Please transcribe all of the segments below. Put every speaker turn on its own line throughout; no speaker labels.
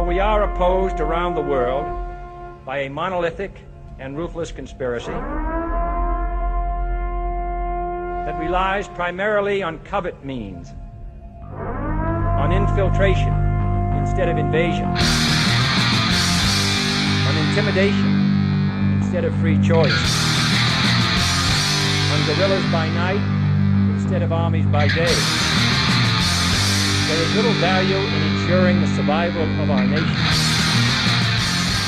we are opposed around the world by a monolithic and ruthless conspiracy that relies primarily on covert means, on infiltration instead of invasion, on intimidation instead of free choice, on guerrillas by night instead of armies by day. There is little value in ensuring the survival of our nation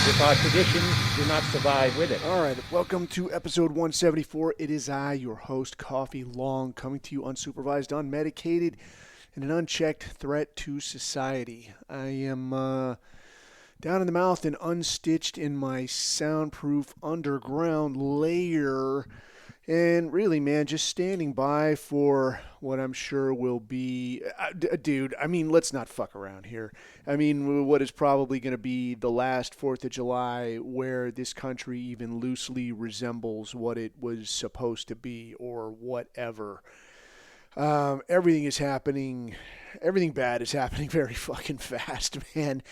if our traditions do not survive with it.
All right, welcome to episode 174. It is I, your host, Coffee Long, coming to you unsupervised, unmedicated, and an unchecked threat to society. I am down in the mouth and unstitched in my soundproof underground lair. And really, man, just standing by for what I'm sure will be... dude, I mean, let's not fuck around here. I mean, what is probably going to be the last 4th of July where this country even loosely resembles what it was supposed to be or whatever. Everything is happening... Everything bad is happening very fucking fast, man.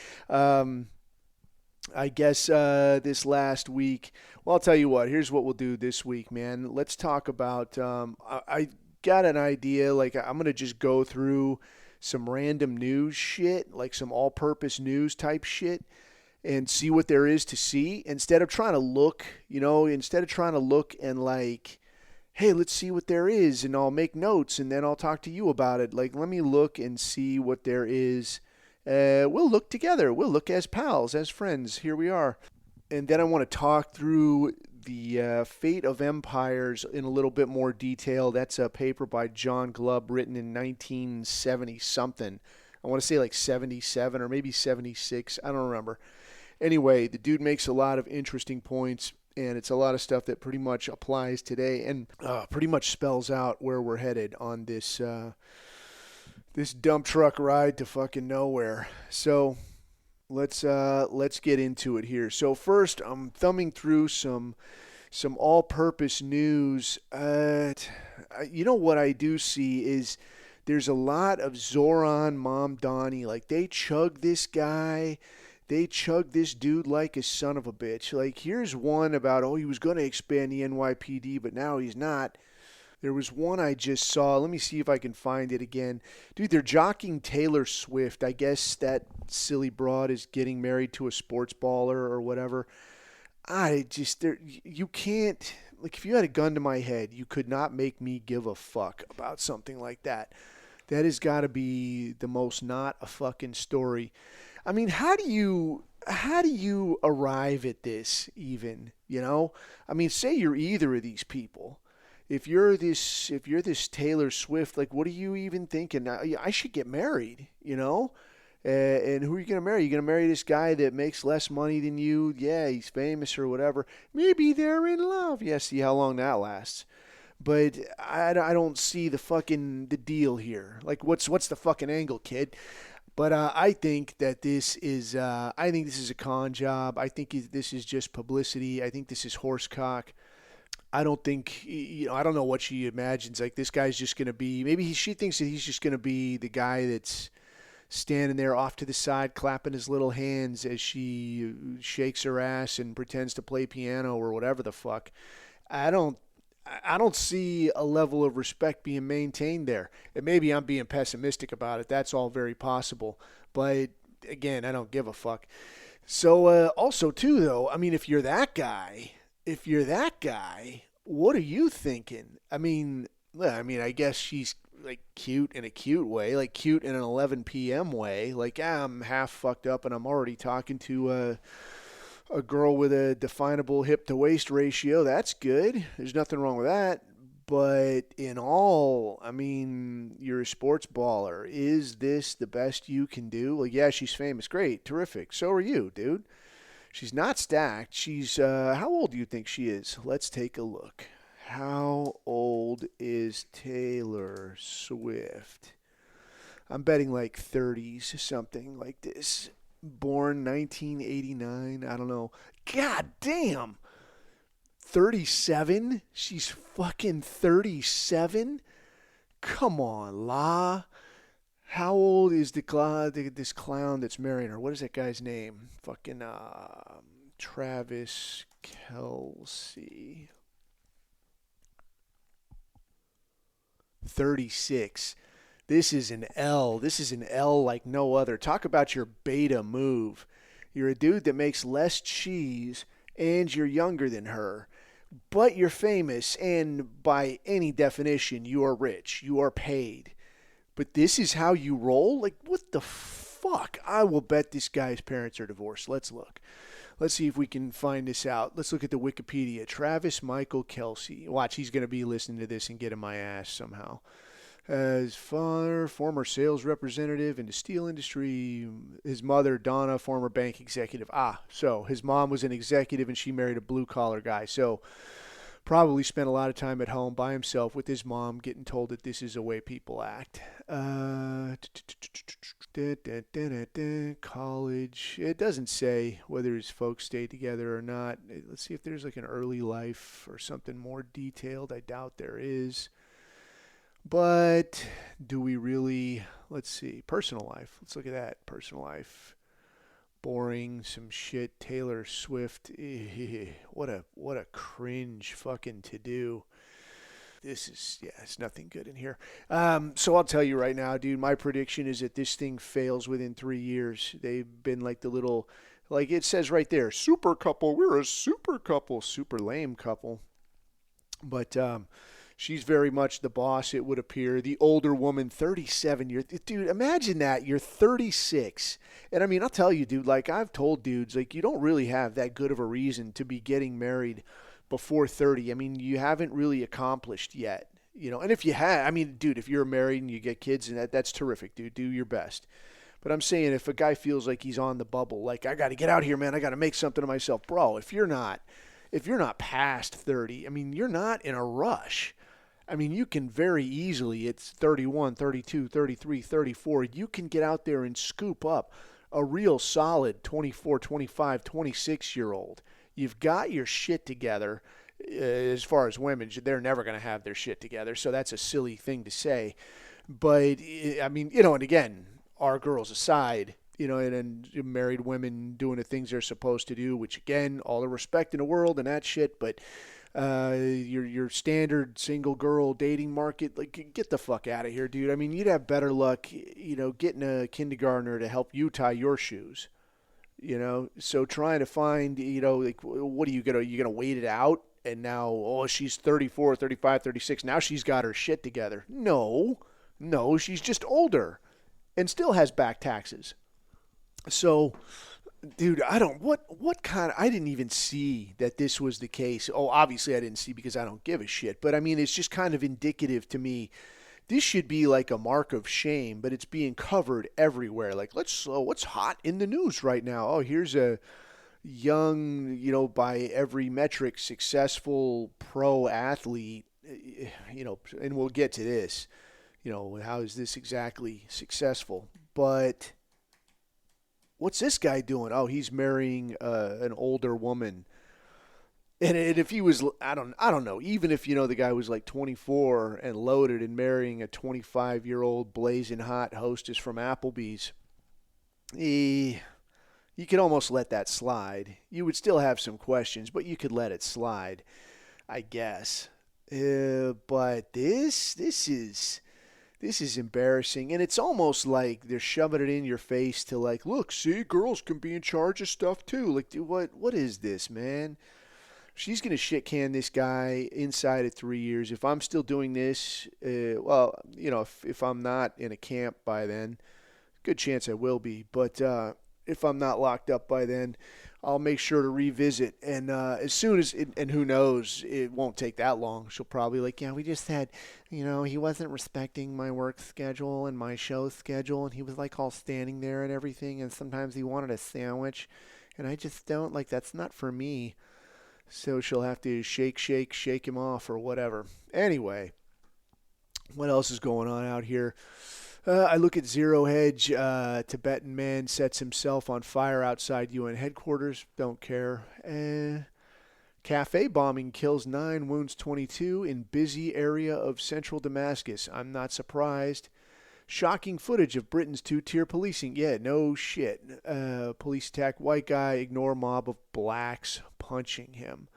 I guess this last week, well, I'll tell you what, here's what we'll do this week, man. Let's talk about, I got an idea, like I'm going to just go through some random news shit, like some all-purpose news type shit, and see what there is to see, instead of trying to look, and like, hey, let's see what there is, and I'll make notes, and then I'll talk to you about it. Like, let me look and see what there is. We'll look together. We'll look as pals, as friends. Here we are. And then I want to talk through the fate of empires in a little bit more detail. That's a paper by John Glubb written in 1970-something. I want to say like 77 or maybe 76. I don't remember. Anyway, the dude makes a lot of interesting points, and it's a lot of stuff that pretty much applies today and pretty much spells out where we're headed on this this dump truck ride to fucking nowhere. So let's get into it here. So first, I'm thumbing through some all-purpose news. You know what I do see is there's a lot of Zoran Mamdani. Like, they chug this guy. They chug this dude like a son of a bitch. Like, here's one about, he was going to expand the NYPD, but now he's not. There was one I just saw. Let me see if I can find it again. Dude, they're jockeying Taylor Swift. I guess that silly broad is getting married to a sports baller or whatever. You can't, like, if you had a gun to my head, you could not make me give a fuck about something like that. That has got to be the most not a fucking story. I mean, how do you arrive at this even, you know? I mean, say you're either of these people. If you're this Taylor Swift, like, what are you even thinking? I should get married, you know? And who are you going to marry? You're going to marry this guy that makes less money than you? Yeah, he's famous or whatever. Maybe they're in love. Yeah, see how long that lasts. But I don't see the deal here. Like, what's the fucking angle, kid? But I think that this is a con job. I think this is just publicity. I think this is horsecock. I don't think, I don't know what she imagines. Like, this guy's just going to be, she thinks that he's just going to be the guy that's standing there off to the side, clapping his little hands as she shakes her ass and pretends to play piano or whatever the fuck. I don't see a level of respect being maintained there. And maybe I'm being pessimistic about it. That's all very possible. But again, I don't give a fuck. So also too, though, I mean, if you're that guy, what are you thinking? I mean, I guess she's like cute in a cute way, like cute in an 11 p.m. way. Like, I'm half fucked up and I'm already talking to a girl with a definable hip to waist ratio. That's good. There's nothing wrong with that. But in all, I mean, you're a sports baller. Is this the best you can do? Like, yeah, she's famous. Great. Terrific. So are you, dude. She's not stacked. She's, how old do you think she is? Let's take a look. How old is Taylor Swift? I'm betting like 30s, something like this. Born 1989. I don't know. God damn. 37? She's fucking 37? Come on, La. How old is this clown that's marrying her? What is that guy's name? Fucking Travis Kelsey. 36. This is an L. This is an L like no other. Talk about your beta move. You're a dude that makes less cheese and you're younger than her, but you're famous and by any definition, you are rich. You are paid. But this is how you roll? Like, what the fuck? I will bet this guy's parents are divorced. Let's look. Let's see if we can find this out. Let's look at the Wikipedia. Travis Michael Kelsey. Watch, he's going to be listening to this and getting my ass somehow. His father, former sales representative in the steel industry. His mother, Donna, former bank executive. So his mom was an executive and she married a blue-collar guy. So probably spent a lot of time at home by himself with his mom getting told that this is the way people act. College. It doesn't say whether his folks stayed together or not. Let's see if there's like an early life or something more detailed. I doubt there is. But do we really? Let's see. Personal life. Let's look at that. Personal life. Boring, some shit. Taylor Swift. What a cringe fucking to do. It's nothing good in here. So I'll tell you right now, dude, my prediction is that this thing fails within 3 years. They've been like the little, like it says right there, super couple. We're a super couple, super lame couple. But she's very much the boss, it would appear. The older woman, 37 years. Dude, imagine that. You're 36. And I mean, I'll tell you, dude, like I've told dudes, like you don't really have that good of a reason to be getting married before 30. I mean, you haven't really accomplished yet. And if you had, I mean, dude, if you're married and you get kids and that's terrific, dude. Do your best. But I'm saying if a guy feels like he's on the bubble, like I got to get out here, man. I got to make something of myself. Bro, if you're not past 30, I mean, you're not in a rush. I mean, you can very easily, it's 31, 32, 33, 34, you can get out there and scoop up a real solid 24, 25, 26-year-old. You've got your shit together. As far as women, they're never going to have their shit together, so that's a silly thing to say. But, I mean, and again, our girls aside, and married women doing the things they're supposed to do, which, again, all the respect in the world and that shit, but your standard single girl dating market, like get the fuck out of here, dude. I mean, you'd have better luck, getting a kindergartner to help you tie your shoes, So trying to find, like what are you gonna wait it out? And now, she's 34, 35, 36. Now she's got her shit together. No, she's just older and still has back taxes. So, dude, I didn't even see that this was the case. Oh, obviously I didn't see because I don't give a shit. But I mean, it's just kind of indicative to me. This should be like a mark of shame, but it's being covered everywhere. Like, what's hot in the news right now? Oh, here's a young, by every metric, successful pro athlete, and we'll get to this. How is this exactly successful? But what's this guy doing? Oh, he's marrying an older woman. And if he was, I don't know. Even if the guy was like 24 and loaded and marrying a 25-year-old blazing hot hostess from Applebee's, you could almost let that slide. You would still have some questions, but you could let it slide, I guess. But this is embarrassing, and it's almost like they're shoving it in your face to like, look, see, girls can be in charge of stuff too. Like, dude, what is this, man? She's gonna shit can this guy inside of 3 years. If I'm still doing this, if I'm not in a camp by then, good chance I will be. But if I'm not locked up by then, I'll make sure to revisit. And as soon as, and who knows, it won't take that long. She'll probably like, yeah, we just had, he wasn't respecting my work schedule and my show schedule. And he was like all standing there and everything. And sometimes he wanted a sandwich. And I just don't, like, that's not for me. So she'll have to shake him off or whatever. Anyway, what else is going on out here? I look at Zero Hedge. Tibetan man sets himself on fire outside UN headquarters. Don't care. Cafe bombing kills 9, wounds 22 in busy area of central Damascus. I'm not surprised. Shocking footage of Britain's two-tier policing. Yeah, no shit. Police attack white guy, ignore mob of blacks punching him.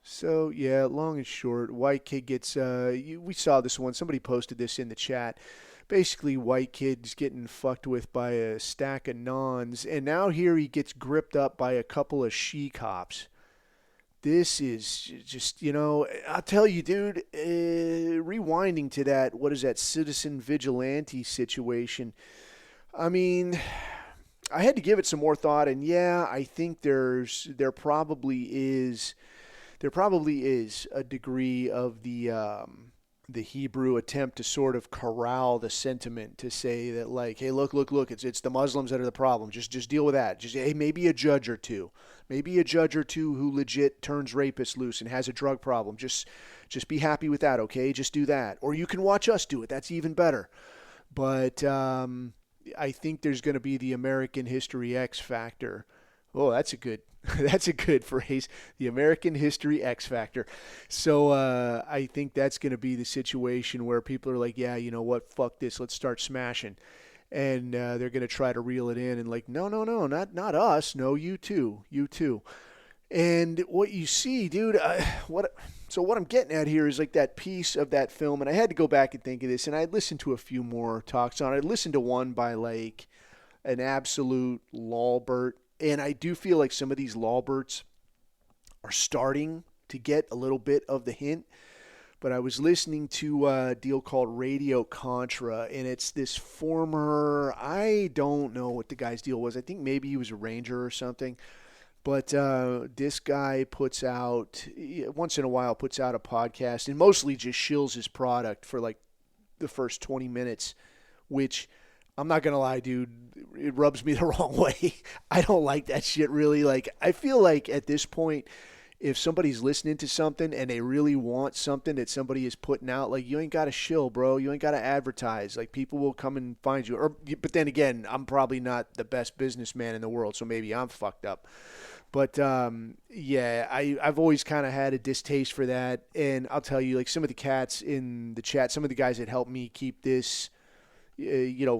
So, yeah, long and short, white kid gets, we saw this one. Somebody posted this in the chat. Basically, white kid's getting fucked with by a stack of nons, and now here he gets gripped up by a couple of she cops. This is just, I'll tell you, dude, rewinding to that, what is that, Citizen Vigilante situation. I mean, I had to give it some more thought, and yeah, I think there probably is a degree of the Hebrew attempt to sort of corral the sentiment to say that, like, hey, look, it's the Muslims that are the problem. Just deal with that. Just, hey, maybe a judge or two who legit turns rapists loose and has a drug problem. Just be happy with that, okay? Just do that. Or you can watch us do it. That's even better. But I think there's going to be the American History X factor. Oh, that's a good phrase. The American History X factor. So I think that's going to be the situation where people are like, yeah, you know what? Fuck this. Let's start smashing. And they're going to try to reel it in and like, no, not us. No, you too. And what you see, dude, what I'm getting at here is like that piece of that film. And I had to go back and think of this. And I listened to a few more talks on it. I listened to one by like an absolute lawbert. And I do feel like some of these lawberts are starting to get a little bit of the hint. But I was listening to a deal called Radio Contra, and it's this former, I don't know what the guy's deal was. I think maybe he was a ranger or something. But this guy puts out, once in a while, puts out a podcast and mostly just shills his product for like the first 20 minutes, which I'm not going to lie, dude, it rubs me the wrong way. I don't like that shit really. Like, I feel like at this point, if somebody's listening to something and they really want something that somebody is putting out, like, you ain't got to shill, bro. You ain't got to advertise. Like, people will come and find you. But then again, I'm probably not the best businessman in the world, so maybe I'm fucked up. But, yeah, I've always kind of had a distaste for that. And I'll tell you, like, some of the cats in the chat, some of the guys that helped me keep this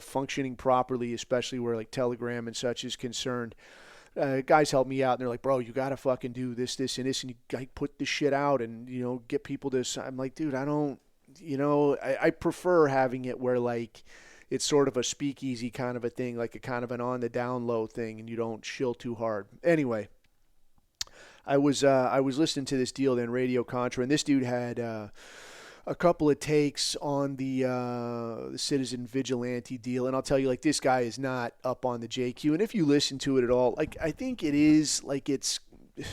functioning properly, especially where like Telegram and such is concerned. Guys help me out and they're like, bro, you got to fucking do this, and this, and you got to put this shit out and, get people this. I'm like, dude, I don't, I prefer having it where like it's sort of a speakeasy kind of a thing, like a kind of an on the down low thing, and you don't shill too hard. Anyway, I was listening to this deal then, Radio Contra, and this dude had, a couple of takes on the Citizen Vigilante deal, and I'll tell you, like, this guy is not up on the JQ, and if you listen to it at all, like, I think it is, like, it's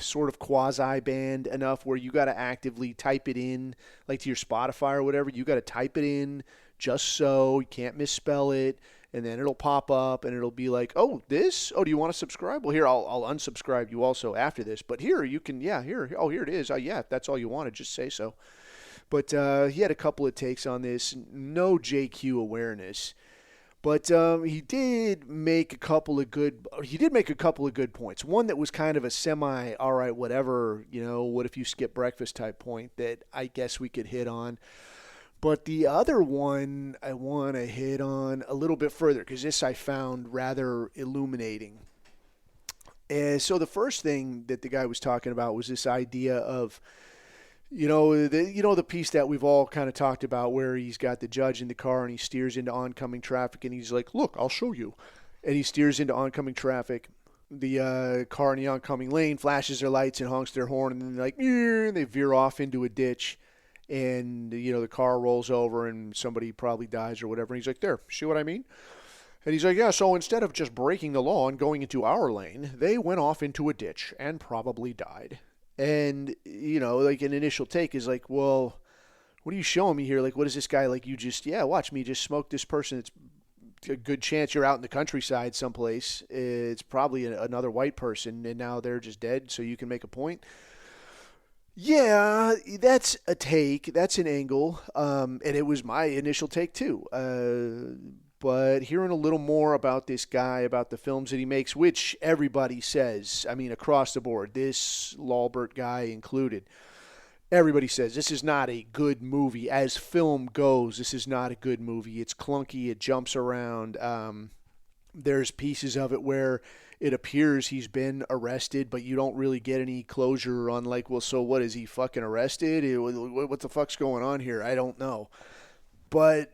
sort of quasi-banned enough where you got to actively type it in, like, to your Spotify or whatever, you got to type it in just so, you can't misspell it, and then it'll pop up, and it'll be like, oh, this? Oh, do you want to subscribe? Well, here, I'll unsubscribe you also after this, but here, you can, yeah, here it is, yeah, if that's all you wanted, just say so. But he had a couple of takes on this. No JQ awareness, but he did make a couple of good points. One that was kind of a semi, all right, whatever, what if you skip breakfast type point that I guess we could hit on. But the other one I want to hit on a little bit further because this I found rather illuminating. And so the first thing that the guy was talking about was this idea of, the piece that we've all kind of talked about where he's got the judge in the car and he steers into oncoming traffic and he's like, look, I'll show you. And he steers into oncoming traffic. The car in the oncoming lane flashes their lights and honks their horn, and then they veer off into a ditch, and the car rolls over and somebody probably dies or whatever. And he's like, there, see what I mean? And he's like, yeah, so instead of just breaking the law and going into our lane, they went off into a ditch and probably died. And, like an initial take is like, well, what are you showing me here? Like, what is this guy, like, you just, watch me just smoke this person. It's a good chance you're out in the countryside someplace. It's probably another white person, and now they're just dead, so you can make a point. Yeah, that's a take. That's an angle. And it was my initial take, too. But hearing a little more about this guy, about the films that he makes, which everybody says, I mean, across the board, this Lawbert guy included, Everybody says this is not a good movie. As film goes, this is not a good movie. It's clunky. It jumps around. There's pieces of it where it appears he's been arrested, but you don't really get any closure on, like, well, so what, is he fucking arrested? What the fuck's going on here? I don't know. But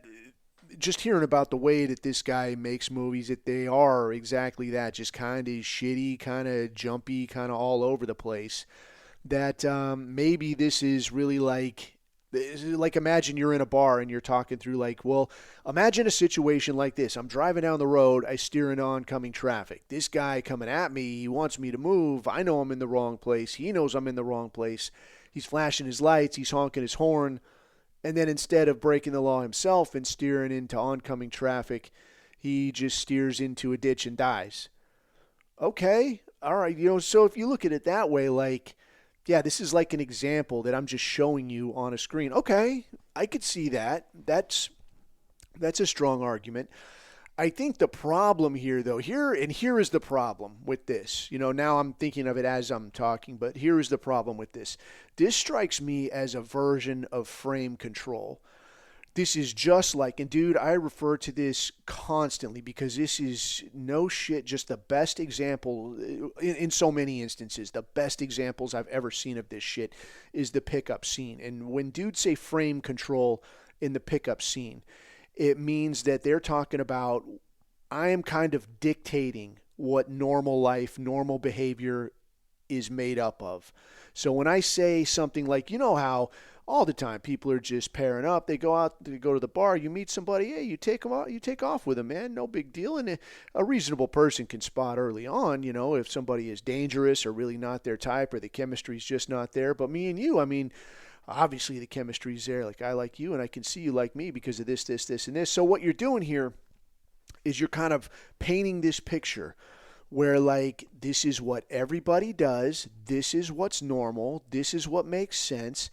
just hearing about the way that this guy makes movies, that they are exactly that, just kind of shitty, kind of jumpy, kind of all over the place, that maybe this is really like imagine you're in a bar and you're talking through, like, well, imagine a situation like this. I'm driving down the road. I steer into oncoming traffic. This guy coming at me, he wants me to move. I know I'm in the wrong place. He knows I'm in the wrong place. He's flashing his lights. He's honking his horn. And then instead of breaking the law himself and steering into oncoming traffic, he just steers into a ditch and dies. Okay, all right. So if you look at it that way, like, yeah, this is like an example that I'm just showing you on a screen. Okay, I could see that. That's a strong argument. I think the problem here, though, here is the problem with this. Now I'm thinking of it as I'm talking, but here is the problem with this. This strikes me as a version of frame control. This is just like, and dude, I refer to this constantly because this is no shit, just the best example in so many instances. The best examples I've ever seen of this shit is the pickup scene. And when dudes say frame control in the pickup scene, it means that they're talking about, I am kind of dictating what normal life, normal behavior is made up of. So when I say something like, how all the time people are just pairing up, they go out, they go to the bar, you meet somebody, hey, you take off with them, man, no big deal. And a reasonable person can spot early on, if somebody is dangerous or really not their type or the chemistry's just not there. But me and you, I mean, obviously the chemistry's there. Like, I like you and I can see you like me because of this, and this. So what you're doing here is you're kind of painting this picture where, like, this is what everybody does. This is what's normal. This is what makes sense.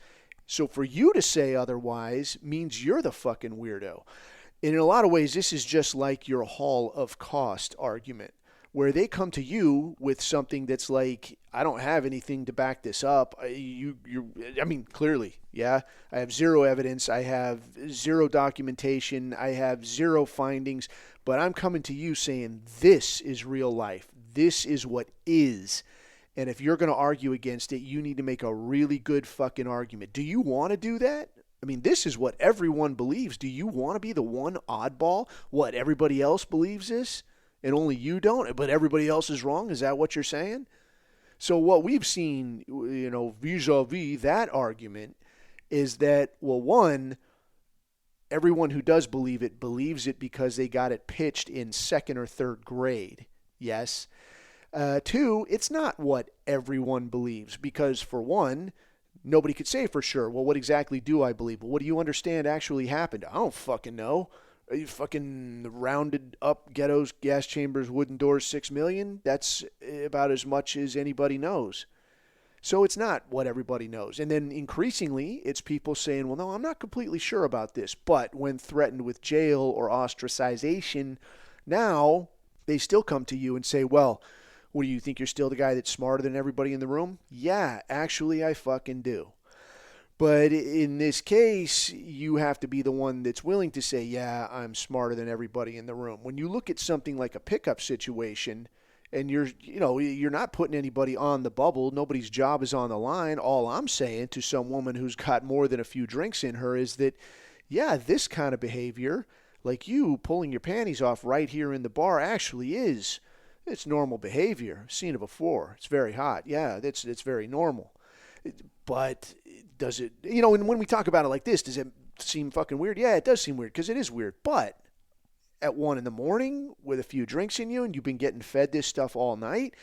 So for you to say otherwise means you're the fucking weirdo. And in a lot of ways, this is just like your Hall of Cost argument, where they come to you with something that's like, I don't have anything to back this up. I mean, clearly, yeah, I have zero evidence. I have zero documentation. I have zero findings. But I'm coming to you saying this is real life. This is what is. And if you're going to argue against it, you need to make a really good fucking argument. Do you want to do that? I mean, this is what everyone believes. Do you want to be the one oddball? What, everybody else believes this? And only you don't, but everybody else is wrong? Is that what you're saying? So what we've seen, vis-a-vis that argument is that, well, one, everyone who does believe it believes it because they got it pitched in second or third grade. Yes. Two, it's not what everyone believes because, for one, nobody could say for sure, well, what exactly do I believe? Well, what do you understand actually happened? I don't fucking know. Are you fucking rounded up ghettos, gas chambers, wooden doors, 6 million? That's about as much as anybody knows. So it's not what everybody knows. And then increasingly, it's people saying, well, no, I'm not completely sure about this. But when threatened with jail or ostracization, now they still come to you and say, well, what do you think, you're still the guy that's smarter than everybody in the room? Yeah, actually, I fucking do. But in this case, you have to be the one that's willing to say, yeah, I'm smarter than everybody in the room. When you look at something like a pickup situation and you're not putting anybody on the bubble, nobody's job is on the line. All I'm saying to some woman who's got more than a few drinks in her is that, yeah, this kind of behavior, like you pulling your panties off right here in the bar, actually it's normal behavior. I've seen it before. It's very hot. Yeah, it's very normal. But does it, and when we talk about it like this, does it seem fucking weird? Yeah, it does seem weird because it is weird. But at 1 a.m. with a few drinks in you and you've been getting fed this stuff all night,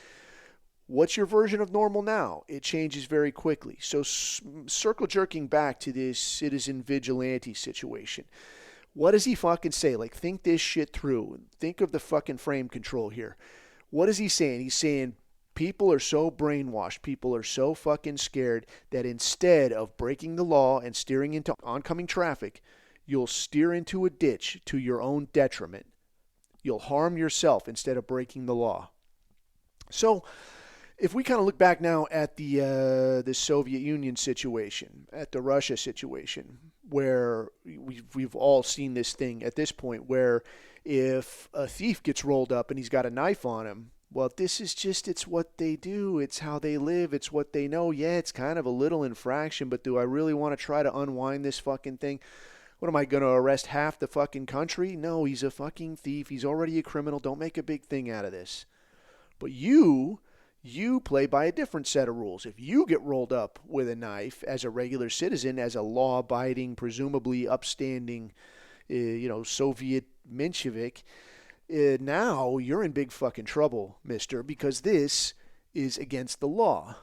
what's your version of normal now? It changes very quickly. So circle jerking back to this Citizen Vigilante situation. What does he fucking say? Like, think this shit through. Think of the fucking frame control here. What is he saying? He's saying people are so brainwashed, people are so fucking scared that instead of breaking the law and steering into oncoming traffic, you'll steer into a ditch to your own detriment. You'll harm yourself instead of breaking the law. So If we kind of look back now at the Soviet Union situation, at the Russia situation, where we've all seen this thing at this point, where if a thief gets rolled up and he's got a knife on him, well, this is just, it's what they do. It's how they live. It's what they know. Yeah, it's kind of a little infraction, but do I really want to try to unwind this fucking thing? What am I going to arrest half the fucking country? No, he's a fucking thief. He's already a criminal. Don't make a big thing out of this. But you play by a different set of rules. If you get rolled up with a knife as a regular citizen, as a law-abiding, presumably upstanding, Soviet Menshevik, now you're in big fucking trouble, mister, because this is against the law.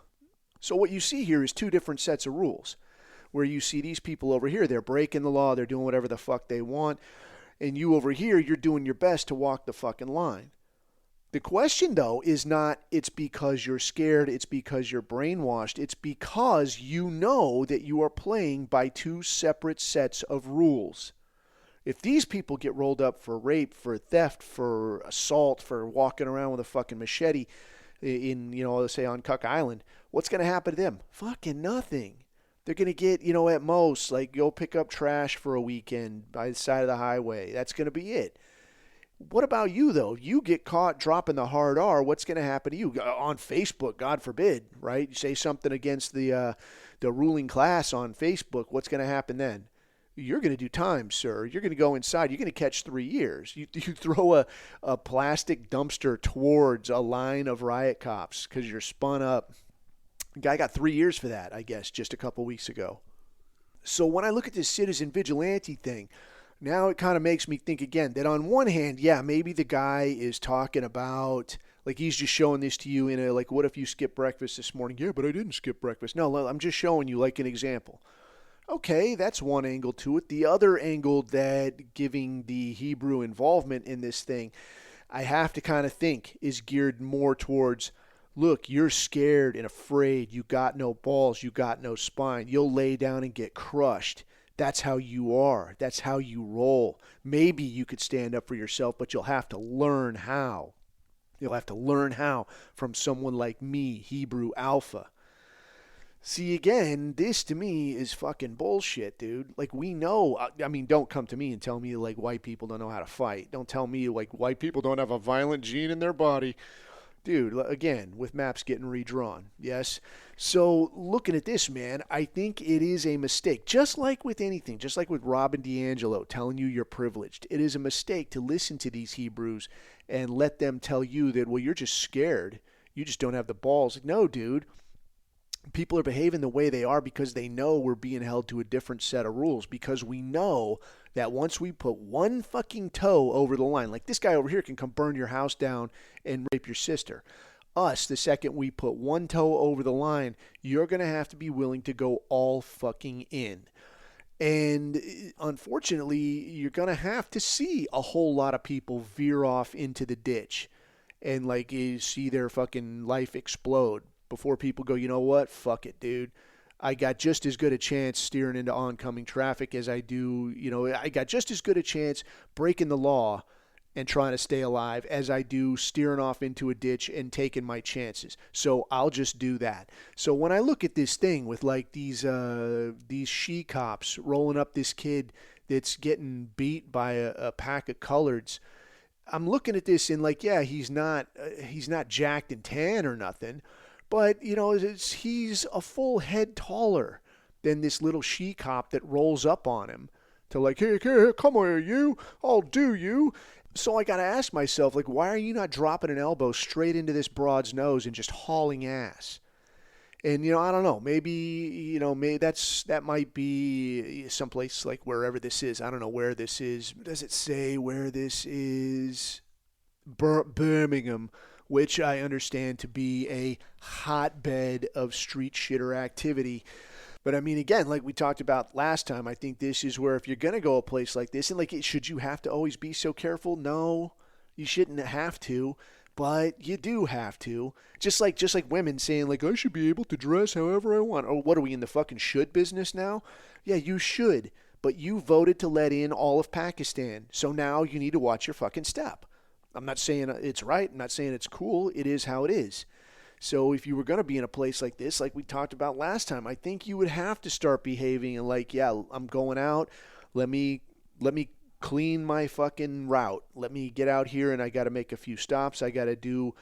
So what you see here is two different sets of rules, where you see these people over here, they're breaking the law, they're doing whatever the fuck they want, and you over here, you're doing your best to walk the fucking line. The question, though, is not it's because you're scared, it's because you're brainwashed, it's because you know that you are playing by two separate sets of rules. If these people get rolled up for rape, for theft, for assault, for walking around with a fucking machete in, let's say on Cook Island, what's going to happen to them? Fucking nothing. They're going to get, at most, like, go pick up trash for a weekend by the side of the highway. That's going to be it. What about you, though? You get caught dropping the hard R, what's going to happen to you? On Facebook, God forbid, right? You say something against the ruling class on Facebook, what's going to happen then? You're going to do time, sir. You're going to go inside. You're going to catch 3 years. You throw a plastic dumpster towards a line of riot cops because you're spun up. Guy got 3 years for that, I guess, just a couple weeks ago. So when I look at this Citizen Vigilante thing, now it kind of makes me think again that on one hand, yeah, maybe the guy is talking about, like he's just showing this to you in a, like, what if you skipped breakfast this morning? Yeah, but I didn't skip breakfast. No, I'm just showing you like an example. Okay, that's one angle to it. The other angle that giving the Hebrew involvement in this thing, I have to kind of think is geared more towards, look, you're scared and afraid. You got no balls. You got no spine. You'll lay down and get crushed. That's how you are. That's how you roll. Maybe you could stand up for yourself, but you'll have to learn how. You'll have to learn how from someone like me, Hebrew Alpha. See, again, this to me is fucking bullshit, dude. Like, we know, I mean, don't come to me and tell me, like, white people don't know how to fight. Don't tell me, like, white people don't have a violent gene in their body. Dude, again, with maps getting redrawn, yes? So, looking at this, man, I think it is a mistake. Just like with anything, just like with Robin DiAngelo telling you you're privileged, it is a mistake to listen to these Hebrews and let them tell you that, well, you're just scared. You just don't have the balls. No, dude. People are behaving the way they are because they know we're being held to a different set of rules, because we know that once we put one fucking toe over the line, like this guy over here can come burn your house down and rape your sister. Us, the second we put one toe over the line, you're going to have to be willing to go all fucking in. And unfortunately, you're going to have to see a whole lot of people veer off into the ditch and like you see their fucking life explode before people go, you know what? Fuck it, dude. I got just as good a chance steering into oncoming traffic as I do, I got just as good a chance breaking the law and trying to stay alive as I do steering off into a ditch and taking my chances. So I'll just do that. So when I look at this thing with like these she cops rolling up this kid that's getting beat by a pack of coloreds, I'm looking at this and like, yeah, he's not jacked and tan or nothing, but he's a full head taller than this little she cop that rolls up on him to like, hey, come here, you, I'll do you. So I got to ask myself, like, why are you not dropping an elbow straight into this broad's nose and just hauling ass? And, I don't know, maybe that might be someplace like wherever this is. I don't know where this is. Does it say where this is? Birmingham, which I understand to be a hotbed of street shitter activity. But I mean, again, like we talked about last time, I think this is where if you're going to go a place like this, and like, should you have to always be so careful? No, you shouldn't have to, but you do have to. Just like women saying like, I should be able to dress however I want. Or what are we in the fucking should business now? Yeah, you should, but you voted to let in all of Pakistan. So now you need to watch your fucking step. I'm not saying it's right. I'm not saying it's cool. It is how it is. So if you were going to be in a place like this, like we talked about last time, I think you would have to start behaving and like, yeah, I'm going out. Let me clean my fucking route. Let me get out here and I got to make a few stops. I got to do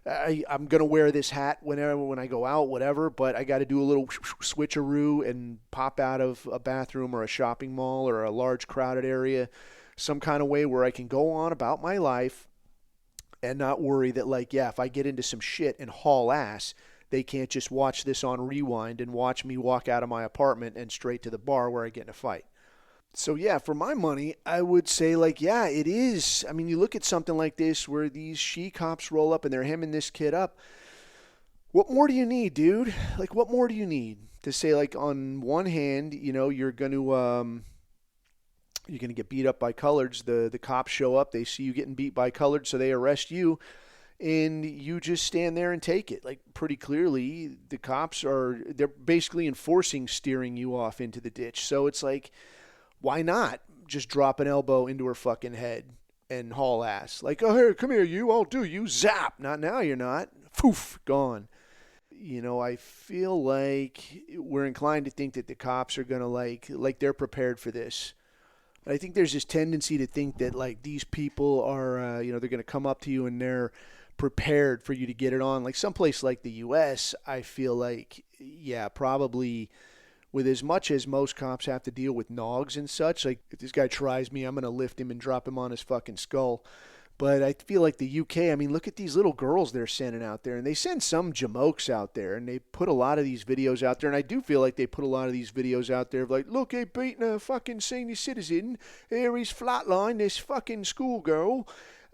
I'm gonna wear this hat when I go out, whatever. But I got to do a little switcheroo and pop out of a bathroom or a shopping mall or a large crowded area, some kind of way where I can go on about my life and not worry that like, yeah, if I get into some shit and haul ass, they can't just watch this on rewind and watch me walk out of my apartment and straight to the bar where I get in a fight. So yeah, for my money, I would say like, yeah, it is. I mean, you look at something like this where these she cops roll up and they're hemming this kid up. What more do you need, dude? Like, what more do you need to say? Like, on one hand, you're gonna get beat up by coloreds. The cops show up, they see you getting beat by coloreds, so they arrest you, and you just stand there and take it. Like, pretty clearly, the cops they're basically enforcing steering you off into the ditch. So it's like, why not just drop an elbow into her fucking head and haul ass? Like, oh, here, come here, you. I'll do you. Zap. Not now, you're not. Poof, gone. I feel like we're inclined to think that the cops are going to like they're prepared for this. And I think there's this tendency to think that like these people are, they're going to come up to you and they're prepared for you to get it on. Like someplace like the U.S., I feel like, yeah, probably with as much as most cops have to deal with nogs and such, like if this guy tries me, I'm going to lift him and drop him on his fucking skull. But I feel like the UK, I mean, look at these little girls they're sending out there. And they send some jamokes out there. And they put a lot of these videos out there. And I do feel like they put a lot of these videos out there of like, look, he beating a fucking senior citizen. Here he's flatlined this fucking schoolgirl.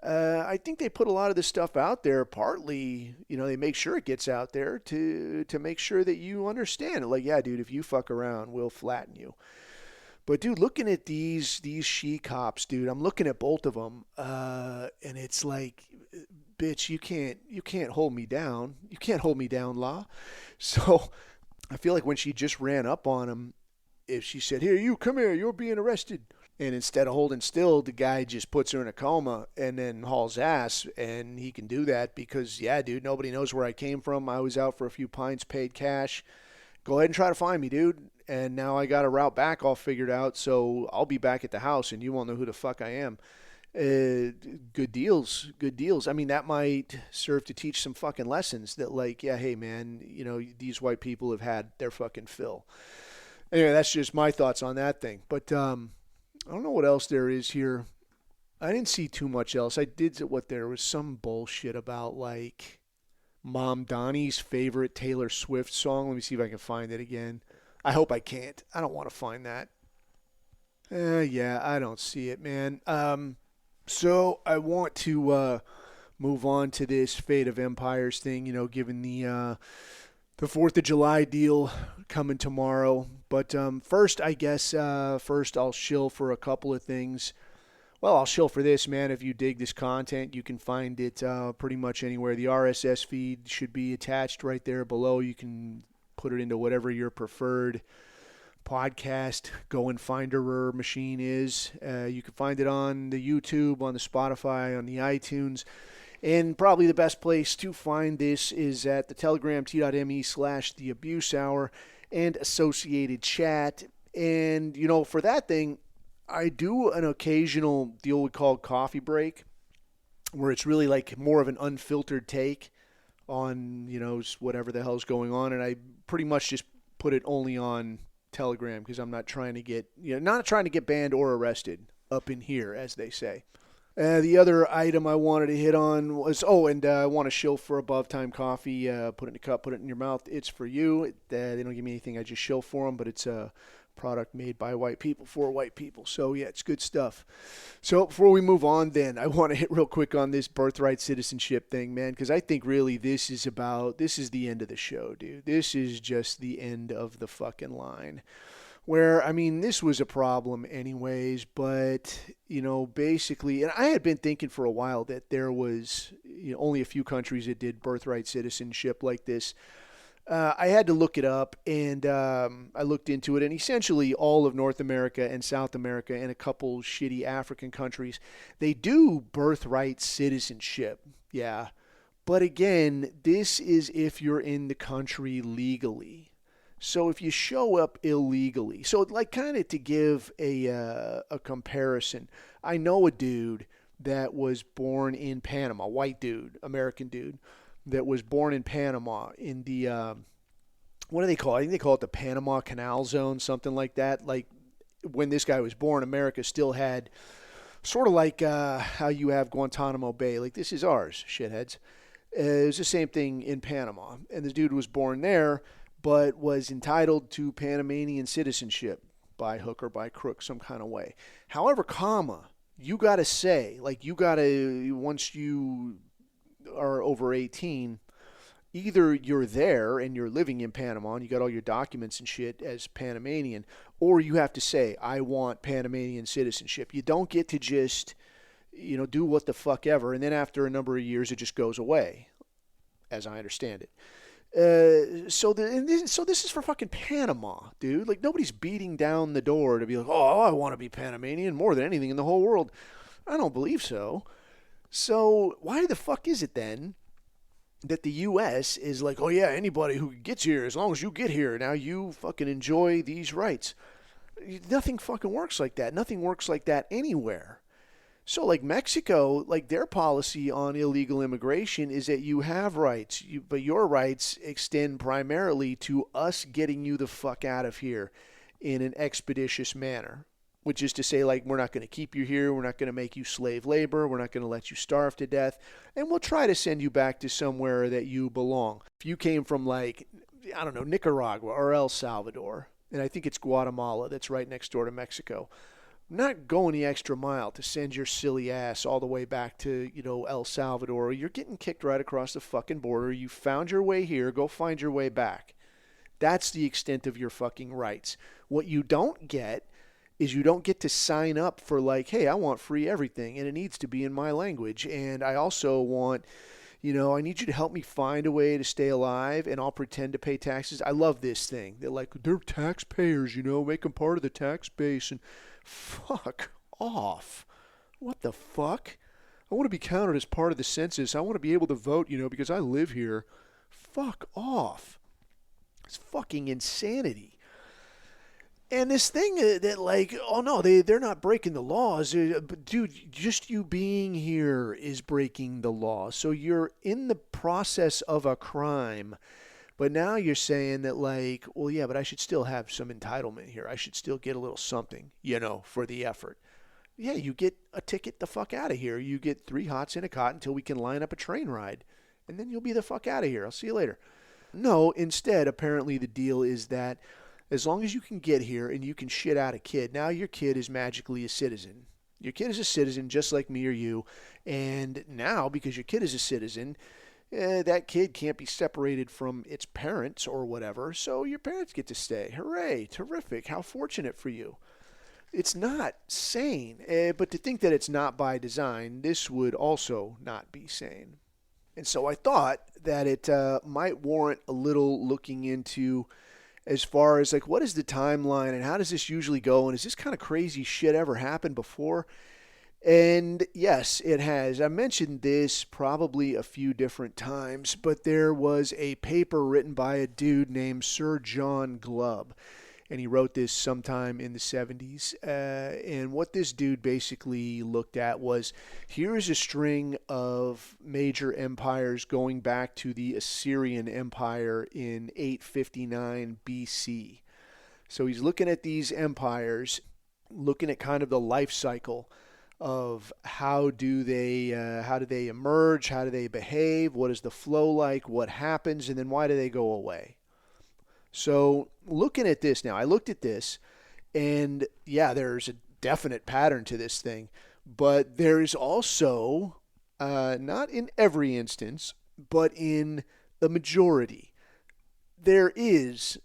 I think they put a lot of this stuff out there. Partly, they make sure it gets out there to make sure that you understand it. Like, yeah, dude, if you fuck around, we'll flatten you. But dude, looking at these she cops, dude, I'm looking at both of them, and it's like, bitch, you can't hold me down. You can't hold me down, law. So I feel like when she just ran up on him, if she said, here, you come here, you're being arrested. And instead of holding still, the guy just puts her in a coma and then hauls ass. And he can do that because, yeah, dude, nobody knows where I came from. I was out for a few pints, paid cash. Go ahead and try to find me, dude. And now I got a route back all figured out, so I'll be back at the house and you won't know who the fuck I am. Good deals, good deals. I mean, that might serve to teach some fucking lessons that like, yeah, hey man, these white people have had their fucking fill. Anyway, that's just my thoughts on that thing. But I don't know what else there is here. I didn't see too much else. There was some bullshit about like Mom Donnie's favorite Taylor Swift song. Let me see if I can find it again. I hope I can't. I don't want to find that. Yeah, I don't see it, man. So I want to move on to this Fate of Empires thing, given the 4th of July deal coming tomorrow. But first, I guess, I'll shill for a couple of things. Well, I'll shill for this, man. If you dig this content, you can find it pretty much anywhere. The RSS feed should be attached right there below. You can put it into whatever your preferred podcast go and finderer machine is. You can find it on the YouTube, on the Spotify, on the iTunes. And probably the best place to find this is at the Telegram, t.me/The Abuse Hour and associated chat. And, for that thing, I do an occasional deal we call coffee break, where it's really like more of an unfiltered take on, whatever the hell's going on. And I pretty much just put it only on Telegram because I'm not trying to get banned or arrested up in here, as they say. The other item I wanted to hit on was, I want to shill for Above Time Coffee. Put it in a cup, put it in your mouth. It's for you. They don't give me anything. I just shill for them, but it's a product made by white people for white people. So, yeah, it's good stuff. So, before we move on then, I want to hit real quick on this birthright citizenship thing, man, because I think really this is the end of the show, dude. This is just the end of the fucking line. Where, I mean, this was a problem anyways, but, basically, and I had been thinking for a while that there was only a few countries that did birthright citizenship like this. I had to look it up, and I looked into it, and essentially all of North America and South America and a couple shitty African countries, they do birthright citizenship, yeah. But again, this is if you're in the country legally. So if you show up illegally, so like kind of to give a comparison, I know a dude that was born in Panama, white dude, American dude, that was born in Panama in the what do they call it? I think they call it the Panama Canal Zone, something like that. Like when this guy was born, America still had sort of like how you have Guantanamo Bay. Like this is ours, shitheads. It was the same thing in Panama, and this dude was born there, but was entitled to Panamanian citizenship by hook or by crook, some kind of way. However, you got to say, like you got to, once you are over 18, either you're there and you're living in Panama and you got all your documents and shit as Panamanian, or you have to say, I want Panamanian citizenship. You don't get to just, do what the fuck ever, and then after a number of years, it just goes away, as I understand it. So this is for fucking Panama, dude. Like nobody's beating down the door to be like, oh, I want to be Panamanian more than anything in the whole world. I don't believe so. So why the fuck is it then that the U.S. is like, oh yeah, anybody who gets here, as long as you get here, now you fucking enjoy these rights? Nothing fucking works like that. Nothing works like that anywhere. So like Mexico, like their policy on illegal immigration is that you have rights, but your rights extend primarily to us getting you the fuck out of here in an expeditious manner, which is to say, like, we're not going to keep you here, we're not going to make you slave labor, we're not going to let you starve to death, and we'll try to send you back to somewhere that you belong. If you came from, like, I don't know, Nicaragua or El Salvador, and I think it's Guatemala that's right next door to Mexico, not going the extra mile to send your silly ass all the way back to, El Salvador. You're getting kicked right across the fucking border. You found your way here. Go find your way back. That's the extent of your fucking rights. What you don't get is you don't get to sign up for like, hey, I want free everything, and it needs to be in my language. And I also want, I need you to help me find a way to stay alive, and I'll pretend to pay taxes. I love this thing. They're like, they're taxpayers, make them part of the tax base. And fuck off. What the fuck? I want to be counted as part of the census. I want to be able to vote, because I live here. Fuck off. It's fucking insanity. And this thing that like, oh no, they're not breaking the laws. But dude, just you being here is breaking the law. So you're in the process of a crime. But now you're saying that like, well, yeah, but I should still have some entitlement here. I should still get a little something, for the effort. Yeah, you get a ticket the fuck out of here. You get 3 hots in a cot until we can line up a train ride. And then you'll be the fuck out of here. I'll see you later. No, instead, apparently the deal is that as long as you can get here and you can shit out a kid, now your kid is magically a citizen. Your kid is a citizen just like me or you. And now, because your kid is a citizen, that kid can't be separated from its parents or whatever, so your parents get to stay. Hooray, terrific, how fortunate for you. It's not sane, but to think that it's not by design, this would also not be sane. And so I thought that it might warrant a little looking into as far as like what is the timeline and how does this usually go, and has this kind of crazy shit ever happened before? And yes, it has. I mentioned this probably a few different times, but there was a paper written by a dude named Sir John Glubb, and he wrote this sometime in the 70s. And what this dude basically looked at was, here is a string of major empires going back to the Assyrian Empire in 859 BC. So he's looking at these empires, looking at kind of the life cycle of how do they emerge, how do they behave, what is the flow like, what happens, and then why do they go away. So looking at this now, I looked at this, and yeah, there's a definite pattern to this thing, but there is also, not in every instance, but in the majority, there is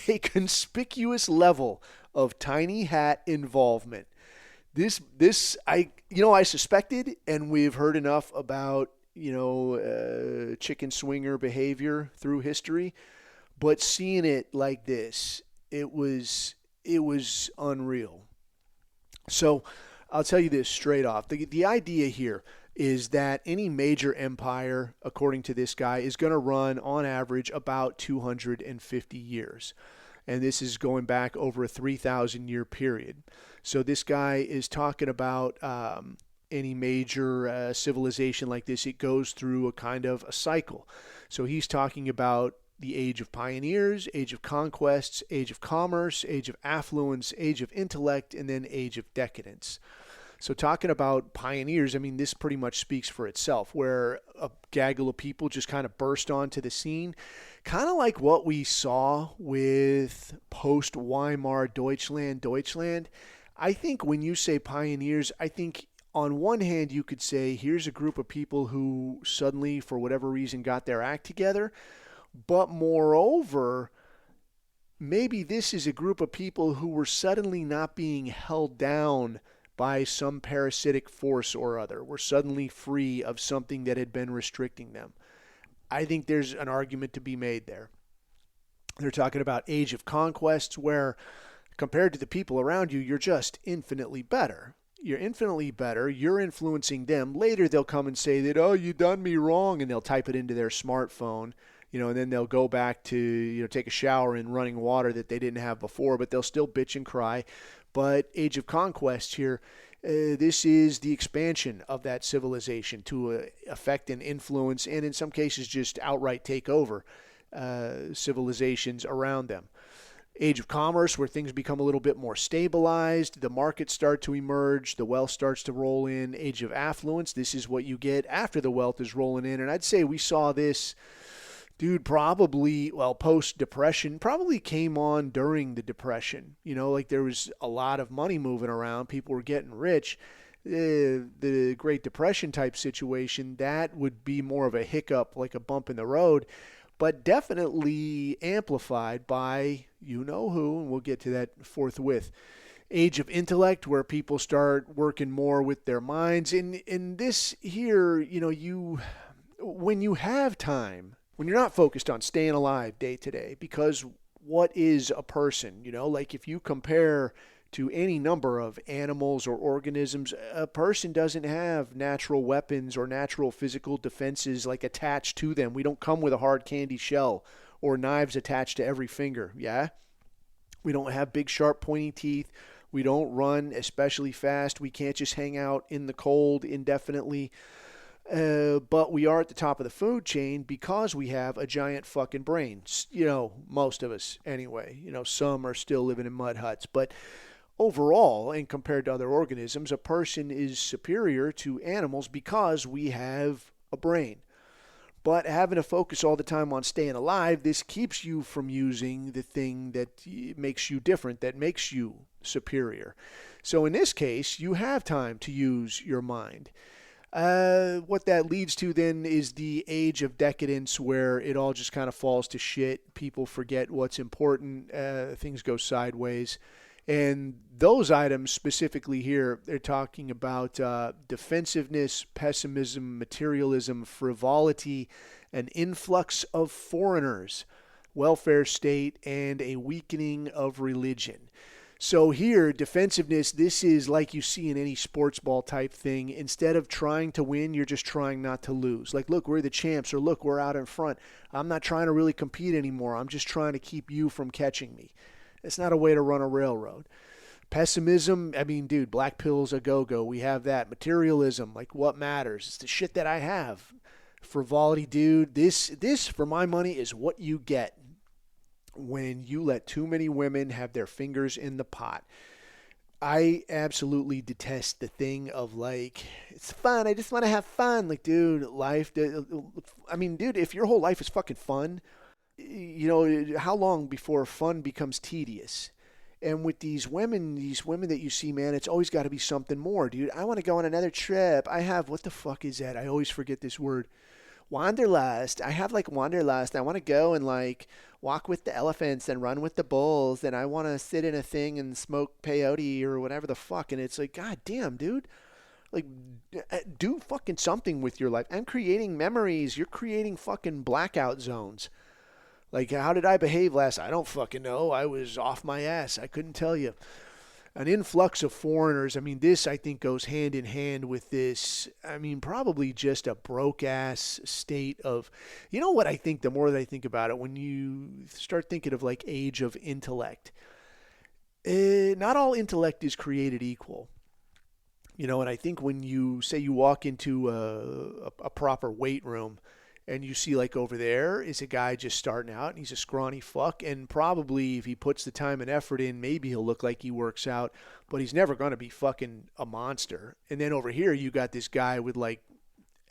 a conspicuous level of tiny hat involvement. This I suspected, and we've heard enough about, chicken swinger behavior through history, but seeing it like this, it was unreal. So I'll tell you this straight off. The idea here, is that any major empire, according to this guy, is going to run on average about 250 years. And this is going back over a 3,000 year period. So this guy is talking about any major civilization like this, it goes through a kind of a cycle. So he's talking about the age of pioneers, age of conquests, age of commerce, age of affluence, age of intellect, and then age of decadence. So talking about pioneers, I mean, this pretty much speaks for itself, where a gaggle of people just kind of burst onto the scene, kind of like what we saw with post-Weimar Deutschland. I think when you say pioneers, I think on one hand you could say here's a group of people who suddenly, for whatever reason, got their act together. But moreover, maybe this is a group of people who were suddenly not being held down by some parasitic force or other, were suddenly free of something that had been restricting them. I think there's an argument to be made there. They're talking about age of conquests, where compared to the people around you, you're just infinitely better. You're infinitely better. You're influencing them. Later they'll come and say that, oh, you done me wrong, and they'll type it into their smartphone. And then they'll go back to, take a shower in running water that they didn't have before, but they'll still bitch and cry. But Age of Conquest here, this is the expansion of that civilization to affect and influence, and in some cases just outright take over civilizations around them. Age of Commerce, where things become a little bit more stabilized, the markets start to emerge, the wealth starts to roll in. Age of Affluence, this is what you get after the wealth is rolling in, and I'd say we saw this, dude, probably, post-Depression, probably came on during the Depression. Like there was a lot of money moving around. People were getting rich. The Great Depression type situation, that would be more of a hiccup, like a bump in the road, but definitely amplified by you-know-who, and we'll get to that forthwith. Age of Intellect, where people start working more with their minds. In this here, when you have time, when you're not focused on staying alive day to day, because what is a person? Like if you compare to any number of animals or organisms, a person doesn't have natural weapons or natural physical defenses like attached to them. We don't come with a hard candy shell or knives attached to every finger. Yeah? We don't have big sharp pointy teeth. We don't run especially fast. We can't just hang out in the cold indefinitely. But we are at the top of the food chain because we have a giant fucking brain. Most of us anyway. Some are still living in mud huts. But overall, and compared to other organisms, a person is superior to animals because we have a brain. But having to focus all the time on staying alive, this keeps you from using the thing that makes you different, that makes you superior. So in this case, you have time to use your mind. What that leads to then is the age of decadence, where it all just kind of falls to shit. People forget what's important. Things go sideways. And those items specifically here, they're talking about defensiveness, pessimism, materialism, frivolity, an influx of foreigners, welfare state, and a weakening of religion. So here, defensiveness, this is like you see in any sports ball type thing. Instead of trying to win, you're just trying not to lose. Like, look, we're the champs, or look, we're out in front. I'm not trying to really compete anymore. I'm just trying to keep you from catching me. It's not a way to run a railroad. Pessimism, I mean, dude, black pills a go-go. We have that. Materialism, like what matters? It's the shit that I have. Frivolity, dude, this for my money is what you get when you let too many women have their fingers in the pot. I absolutely detest the thing of like, it's fun, I just want to have fun. Like, dude, dude, if your whole life is fucking fun, how long before fun becomes tedious? And with these women that you see, man, it's always got to be something more, dude. I want to go on another trip. I have, what the fuck is that? I always forget this word. Wanderlust. I have like wanderlust. I want to go and like walk with the elephants and run with the bulls, and I want to sit in a thing and smoke peyote or whatever the fuck. And it's like, god damn, dude. Like, do fucking something with your life. I'm creating memories. You're creating fucking blackout zones. Like, how did I behave last? I don't fucking know. I was off my ass. I couldn't tell you. an influx of foreigners. I mean, this I think goes hand in hand with this. I mean, probably just a broke ass state of, you know what I think, the more that I think about it, when you start thinking of like age of intellect, not all intellect is created equal. You know, and I think when you say you walk into a proper weight room and you see like over there is a guy just starting out and he's a scrawny fuck, and probably if he puts the time and effort in, maybe he'll look like he works out, but he's never going to be fucking a monster. And then over here you got this guy with like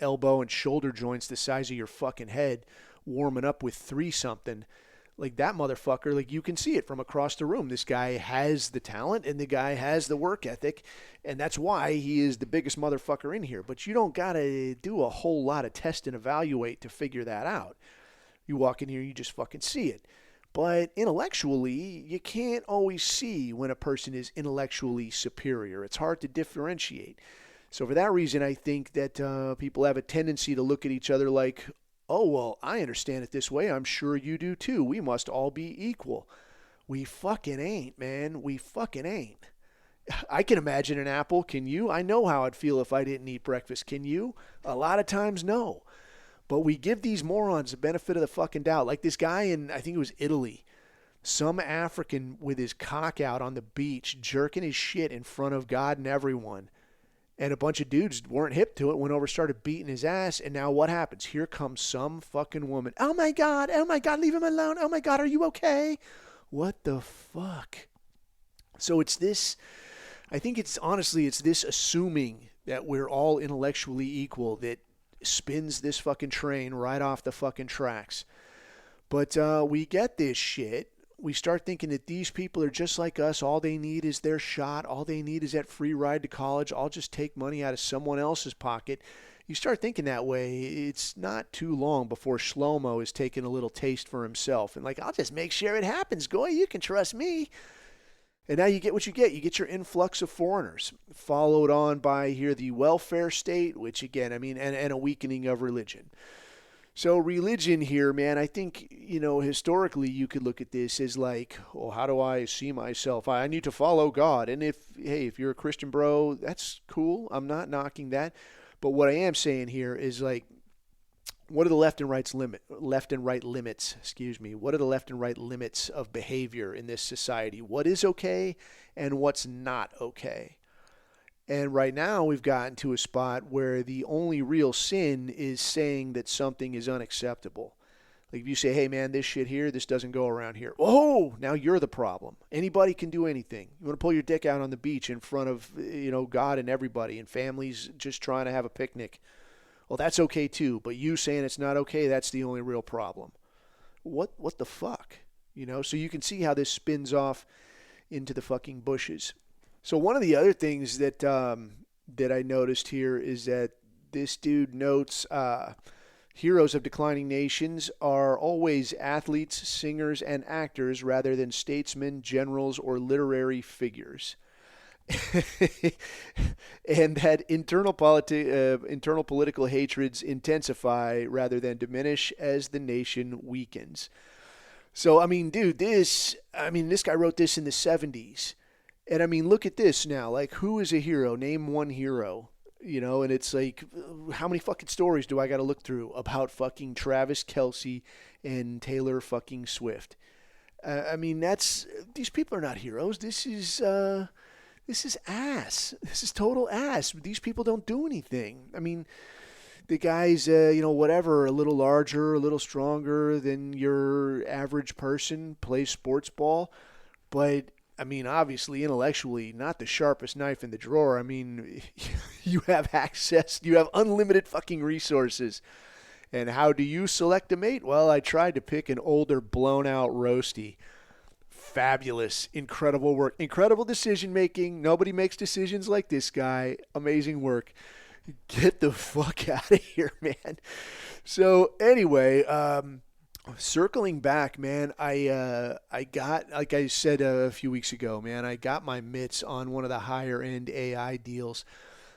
elbow and shoulder joints the size of your fucking head warming up with 3 something. Like that motherfucker, like you can see it from across the room. This guy has the talent and the guy has the work ethic, and that's why he is the biggest motherfucker in here. But you don't got to do a whole lot of test and evaluate to figure that out. You walk in here, you just fucking see it. But intellectually, you can't always see when a person is intellectually superior. It's hard to differentiate. So for that reason, I think that people have a tendency to look at each other like, oh, well, I understand it this way. I'm sure you do too. We must all be equal. We fucking ain't, man. We fucking ain't. I can imagine an apple. Can you? I know how I'd feel if I didn't eat breakfast. Can you? A lot of times, no. But we give these morons the benefit of the fucking doubt. Like this guy in, I think it was Italy, some African with his cock out on the beach, jerking his shit in front of God and everyone. And a bunch of dudes weren't hip to it, went over, started beating his ass, and now what happens? Here comes some fucking woman. Oh my God, leave him alone. Oh my God, are you okay? What the fuck? So it's this, I think it's honestly, it's this assuming that we're all intellectually equal that spins this fucking train right off the fucking tracks. But we get this shit. We start thinking that these people are just like us. All they need is their shot. All they need is that free ride to college. I'll just take money out of someone else's pocket. You start thinking that way, it's not too long before Shlomo is taking a little taste for himself. And like, I'll just make sure it happens, Goy. You can trust me. And now you get what you get. You get your influx of foreigners, followed on by here the welfare state, which again, I mean, and a weakening of religion. So religion here, man, I think, you know, historically you could look at this as like, oh, how do I see myself? I need to follow God. And if you're a Christian, bro, that's cool. I'm not knocking that. But what I am saying here is like, what are the left and right limits? What are the left and right limits of behavior in this society? What is okay and what's not okay? And right now we've gotten to a spot where the only real sin is saying that something is unacceptable. Like if you say, hey man, this shit here, this doesn't go around here. Oh, now you're the problem. Anybody can do anything. You want to pull your dick out on the beach in front of, you know, God and everybody and families just trying to have a picnic. Well, that's okay too. But you saying it's not okay, that's the only real problem. What the fuck? You know, so you can see how this spins off into the fucking bushes. So one of the other things that that I noticed here is that this dude notes heroes of declining nations are always athletes, singers, and actors rather than statesmen, generals, or literary figures. And that internal political hatreds intensify rather than diminish as the nation weakens. So, I mean, dude, this guy wrote this in the 70s. And I mean, look at this now. Like, who is a hero? Name one hero. You know, and it's like, how many fucking stories do I got to look through about fucking Travis Kelce and Taylor fucking Swift? I mean, these people are not heroes. This is ass. This is total ass. These people don't do anything. I mean, the guy's, whatever, a little larger, a little stronger than your average person, plays sports ball, but I mean, obviously, intellectually, not the sharpest knife in the drawer. I mean, you have access, you have unlimited fucking resources. And how do you select a mate? Well, I tried to pick an older, blown-out roasty. Fabulous, incredible work, incredible decision-making. Nobody makes decisions like this guy. Amazing work. Get the fuck out of here, man. So, anyway, circling back, man, I got, like I said a few weeks ago, man, I got my mitts on one of the higher end AI deals.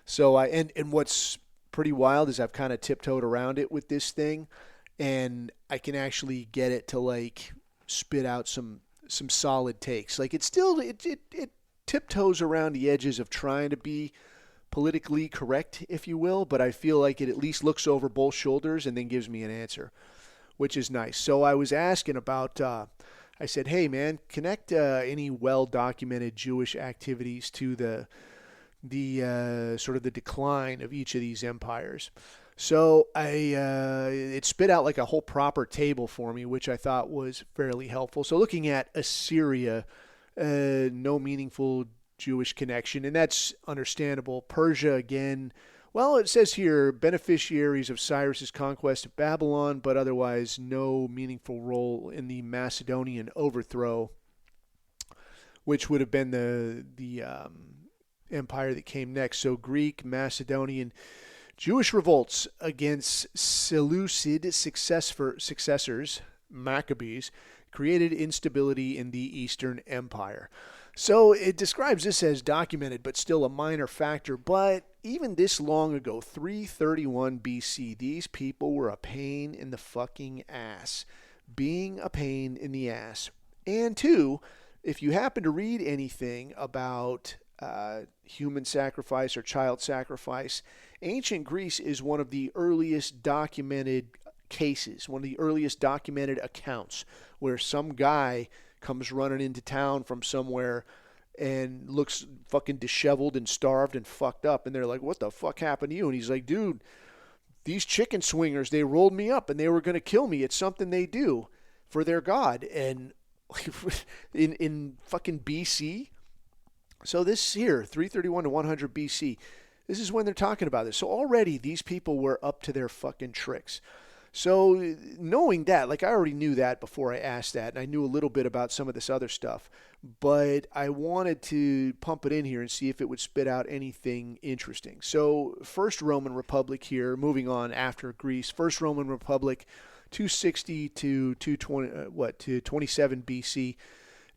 So and what's pretty wild is I've kind of tiptoed around it with this thing, and I can actually get it to like spit out some solid takes. Like it's still it tiptoes around the edges of trying to be politically correct, if you will, but I feel like it at least looks over both shoulders and then gives me an answer, which is nice. So I was asking about, I said, hey man, connect any well-documented Jewish activities to the sort of the decline of each of these empires. So it spit out like a whole proper table for me, which I thought was fairly helpful. So looking at Assyria, no meaningful Jewish connection, and that's understandable. Persia, again, well, it says here, beneficiaries of Cyrus's conquest of Babylon, but otherwise no meaningful role in the Macedonian overthrow, which would have been the empire that came next. So Greek, Macedonian, Jewish revolts against Seleucid successors, Maccabees, created instability in the Eastern Empire. So it describes this as documented, but still a minor factor. But even this long ago, 331 BC, these people were a pain in the fucking ass. Being a pain in the ass. And two, if you happen to read anything about human sacrifice or child sacrifice, ancient Greece is one of the earliest documented cases, one of the earliest documented accounts where some guy comes running into town from somewhere and looks fucking disheveled and starved and fucked up, and they're like, what the fuck happened to you? And he's like, dude, these chicken swingers, they rolled me up and they were going to kill me. It's something they do for their god. And in fucking BC, so this here, 331 to 100 BC, this is when they're talking about this. So already these people were up to their fucking tricks. So knowing that, like I already knew that before I asked that, and I knew a little bit about some of this other stuff, but I wanted to pump it in here and see if it would spit out anything interesting. So First Roman Republic here, moving on after Greece, First Roman Republic, 260 to 27 BC,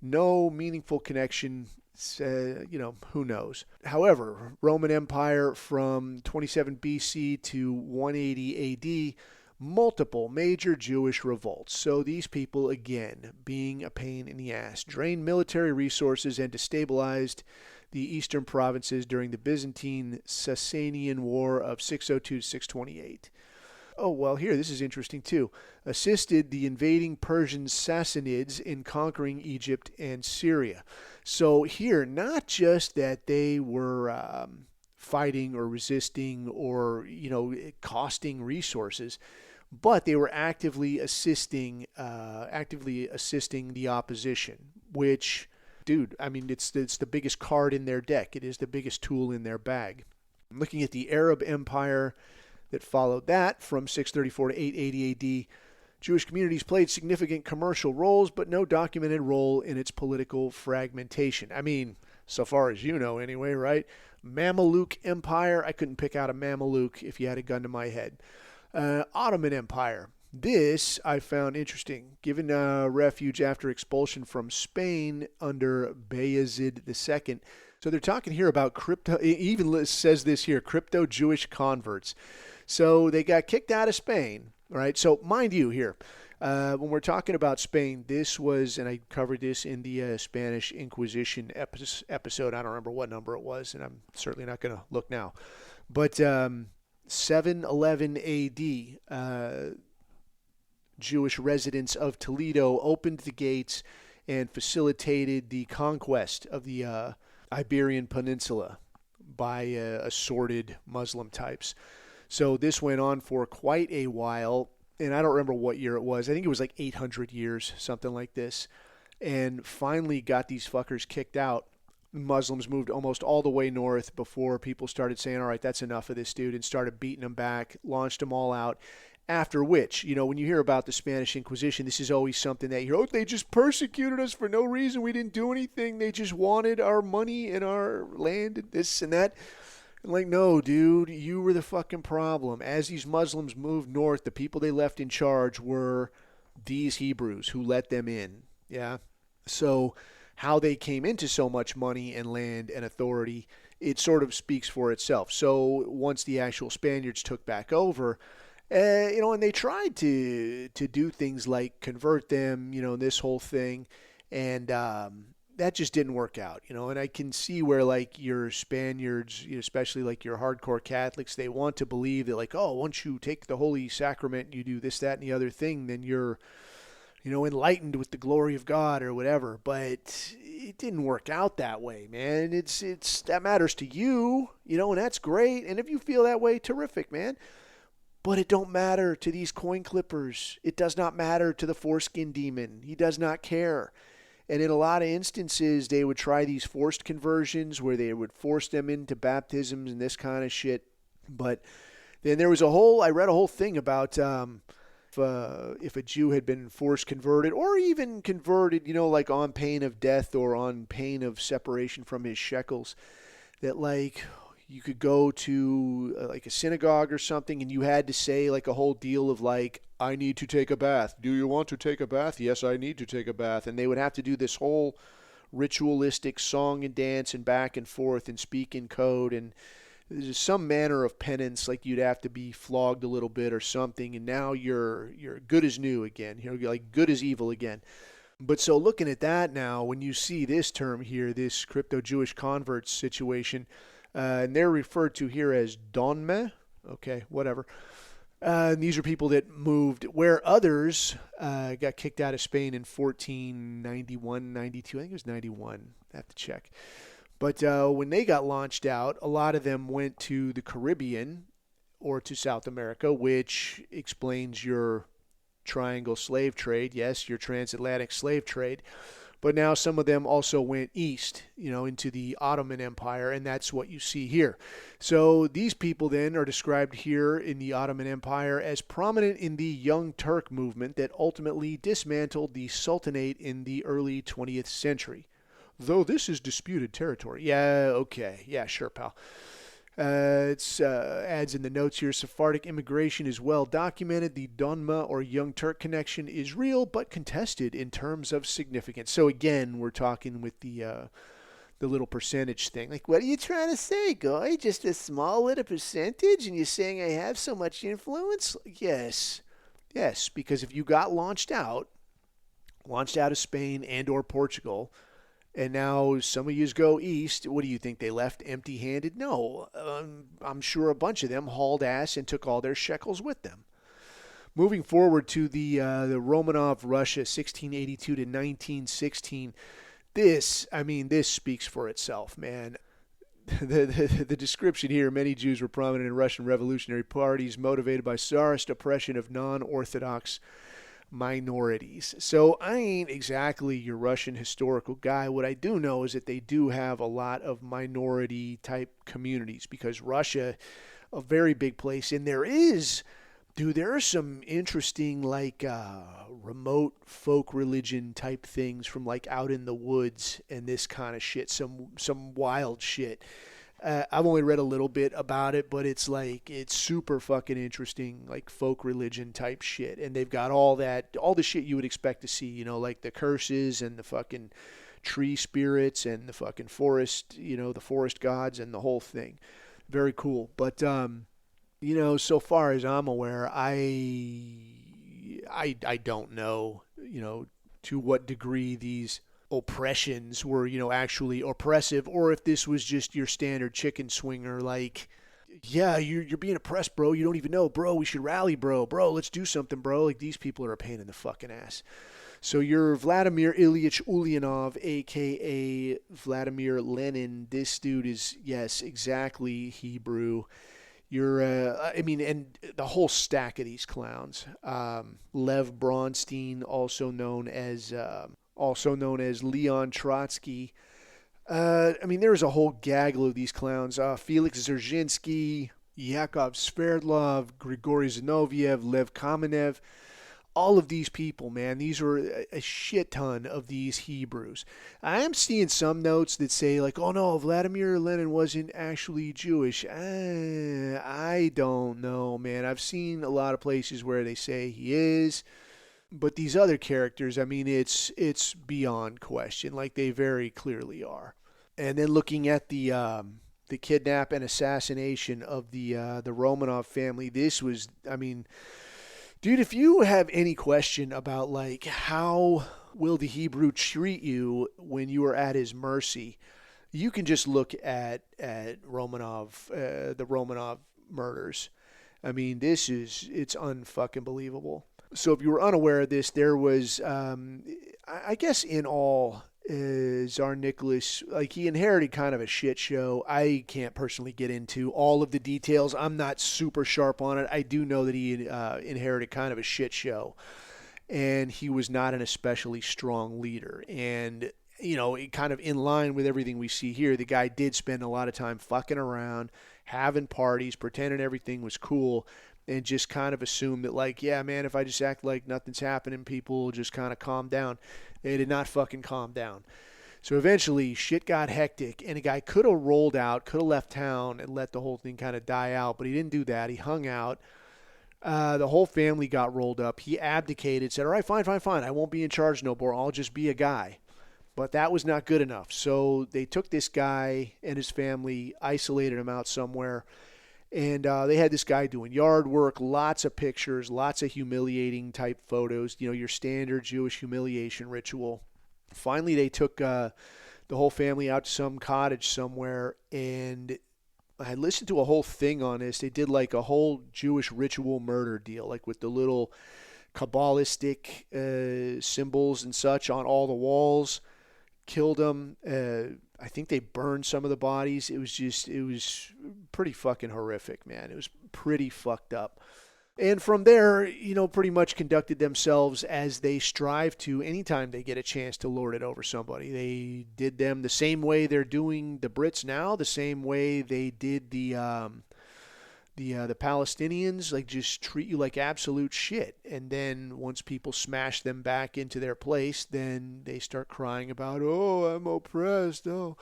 no meaningful connection. Who knows? However, Roman Empire from 27 BC to 180 AD, multiple major Jewish revolts. So these people, again, being a pain in the ass, drained military resources and destabilized the eastern provinces during the Byzantine Sasanian War of 602 to 628. Oh, well, here, this is interesting too. Assisted the invading Persian Sassanids in conquering Egypt and Syria. So here, not just that they were fighting or resisting or, costing resources, but they were actively assisting the opposition, which, dude, I mean, it's the biggest card in their deck. It is the biggest tool in their bag. I'm looking at the Arab Empire that followed that from 634 to 880 AD. Jewish communities played significant commercial roles, but no documented role in its political fragmentation. I mean, so far as you know anyway, right? Mamluk Empire, I couldn't pick out a Mamluk if you had a gun to my head. Ottoman Empire. This I found interesting. Given refuge after expulsion from Spain under Bayezid II. So they're talking here about crypto, it even says this here, crypto Jewish converts. So they got kicked out of Spain, right? So mind you here, when we're talking about Spain, this was, and I covered this in the Spanish Inquisition episode. I don't remember what number it was, and I'm certainly not going to look now. But 711 AD, Jewish residents of Toledo opened the gates and facilitated the conquest of the Iberian Peninsula by assorted Muslim types. So this went on for quite a while, and I don't remember what year it was. I think it was like 800 years, something like this, and finally got these fuckers kicked out. Muslims moved almost all the way north before people started saying, all right, that's enough of this dude, and started beating them back, launched them all out. After which, when you hear about the Spanish Inquisition, this is always something that you hear, they just persecuted us for no reason. We didn't do anything. They just wanted our money and our land and this and that. Like, no, dude, you were the fucking problem. As these Muslims moved north, the people they left in charge were these Hebrews who let them in. Yeah. So how they came into so much money and land and authority, it sort of speaks for itself. So once the actual Spaniards took back over, and they tried to do things like convert them, this whole thing. And that just didn't work out, and I can see where like your Spaniards, especially like your hardcore Catholics, they want to believe that like, oh, once you take the Holy Sacrament, you do this, that, and the other thing, then you're, enlightened with the glory of God or whatever. But it didn't work out that way, man. It's that matters to you, and that's great. And if you feel that way, terrific, man. But it don't matter to these coin clippers. It does not matter to the foreskin demon. He does not care. And in a lot of instances, they would try these forced conversions where they would force them into baptisms and this kind of shit. But then there was I read a whole thing about if a Jew had been forced converted or even converted, like on pain of death or on pain of separation from his shekels, that like you could go to like a synagogue or something and you had to say like a whole deal of like, I need to take a bath. Do you want to take a bath? Yes, I need to take a bath. And they would have to do this whole ritualistic song and dance and back and forth and speak in code. And there's some manner of penance, like you'd have to be flogged a little bit or something. And now you're good as new again. You're like good as evil again. But so looking at that now, when you see this term here, this crypto-Jewish converts situation, and they're referred to here as Donme. Okay, whatever. These are people that moved where others got kicked out of Spain in 1491, 92. I think it was 91. I have to check. But when they got launched out, a lot of them went to the Caribbean or to South America, which explains your triangle slave trade. Yes, your transatlantic slave trade. But now some of them also went east, into the Ottoman Empire, and that's what you see here. So these people then are described here in the Ottoman Empire as prominent in the Young Turk movement that ultimately dismantled the Sultanate in the early 20th century. Though this is disputed territory. Yeah, okay. Yeah, sure, pal. It adds in the notes here, Sephardic immigration is well documented. The Donma or Young Turk connection is real but contested in terms of significance. So again, we're talking with the little percentage thing. Like, what are you trying to say, guy? Just a small little percentage and you're saying I have so much influence? Yes, because if you got launched out of Spain and or Portugal, and now some of yous go east. What do you think? They left empty-handed? No. I'm sure a bunch of them hauled ass and took all their shekels with them. Moving forward to the Romanov Russia, 1682 to 1916. This speaks for itself, man. The description here, many Jews were prominent in Russian revolutionary parties motivated by Tsarist oppression of non-Orthodox minorities. So I ain't exactly your Russian historical guy. What I do know is that they do have a lot of minority type communities because Russia, a very big place, and there are some interesting like remote folk religion type things from like out in the woods and this kind of shit, some wild shit. I've only read a little bit about it, but it's super fucking interesting, like folk religion type shit. And they've got all the shit you would expect to see, like the curses and the fucking tree spirits and the fucking forest, the forest gods and the whole thing. Very cool. But, so far as I'm aware, I don't know, to what degree these oppressions were, actually oppressive, or if this was just your standard chicken swinger, like, yeah, you're being oppressed, bro. You don't even know, bro. We should rally, bro. Bro, let's do something, bro. Like, these people are a pain in the fucking ass. So you're Vladimir Ilyich Ulyanov, a.k.a. Vladimir Lenin. This dude is, yes, exactly Hebrew. You're, and the whole stack of these clowns. Lev Bronstein, also known as Leon Trotsky. There's a whole gaggle of these clowns. Felix Dzerzhinsky, Yakov Sverdlov, Grigory Zinoviev, Lev Kamenev. All of these people, man, these were a shit ton of these Hebrews. I am seeing some notes that say, like, oh no, Vladimir Lenin wasn't actually Jewish. I don't know, man. I've seen a lot of places where they say he is. But these other characters, it's beyond question. Like, they very clearly are. And then looking at the kidnap and assassination of the Romanov family, this was, dude, if you have any question about like how will the Hebrew treat you when you are at his mercy? You can just look at Romanov, the Romanov murders. I mean, it's unfucking believable. So if you were unaware of this, there was, I guess in all, Tsar Nicholas, like he inherited kind of a shit show. I can't personally get into all of the details. I'm not super sharp on it. I do know that he inherited kind of a shit show, and he was not an especially strong leader. And kind of in line with everything we see here, the guy did spend a lot of time fucking around, having parties, pretending everything was cool, and just kind of assumed that, like, yeah, man, if I just act like nothing's happening, people will just kind of calm down. They did not fucking calm down. So eventually, shit got hectic, and the guy could have rolled out, could have left town and let the whole thing kind of die out, but he didn't do that. He hung out. The whole family got rolled up. He abdicated, said, all right, fine. I won't be in charge no more. I'll just be a guy. But that was not good enough. So they took this guy and his family, isolated him out somewhere, and they had this guy doing yard work, lots of pictures, lots of humiliating type photos, your standard Jewish humiliation ritual. Finally, they took the whole family out to some cottage somewhere, and I listened to a whole thing on this. They did like a whole Jewish ritual murder deal, like with the little Kabbalistic symbols and such on all the walls. Killed them. I think they burned some of the bodies. It was pretty fucking horrific, man. It was pretty fucked up. And from there, pretty much conducted themselves as they strive to anytime they get a chance to lord it over somebody. They did them the same way they're doing the Brits now, the same way they did the Palestinians, like just treat you like absolute shit. And then once people smash them back into their place, then they start crying about, oh, I'm oppressed. Oh.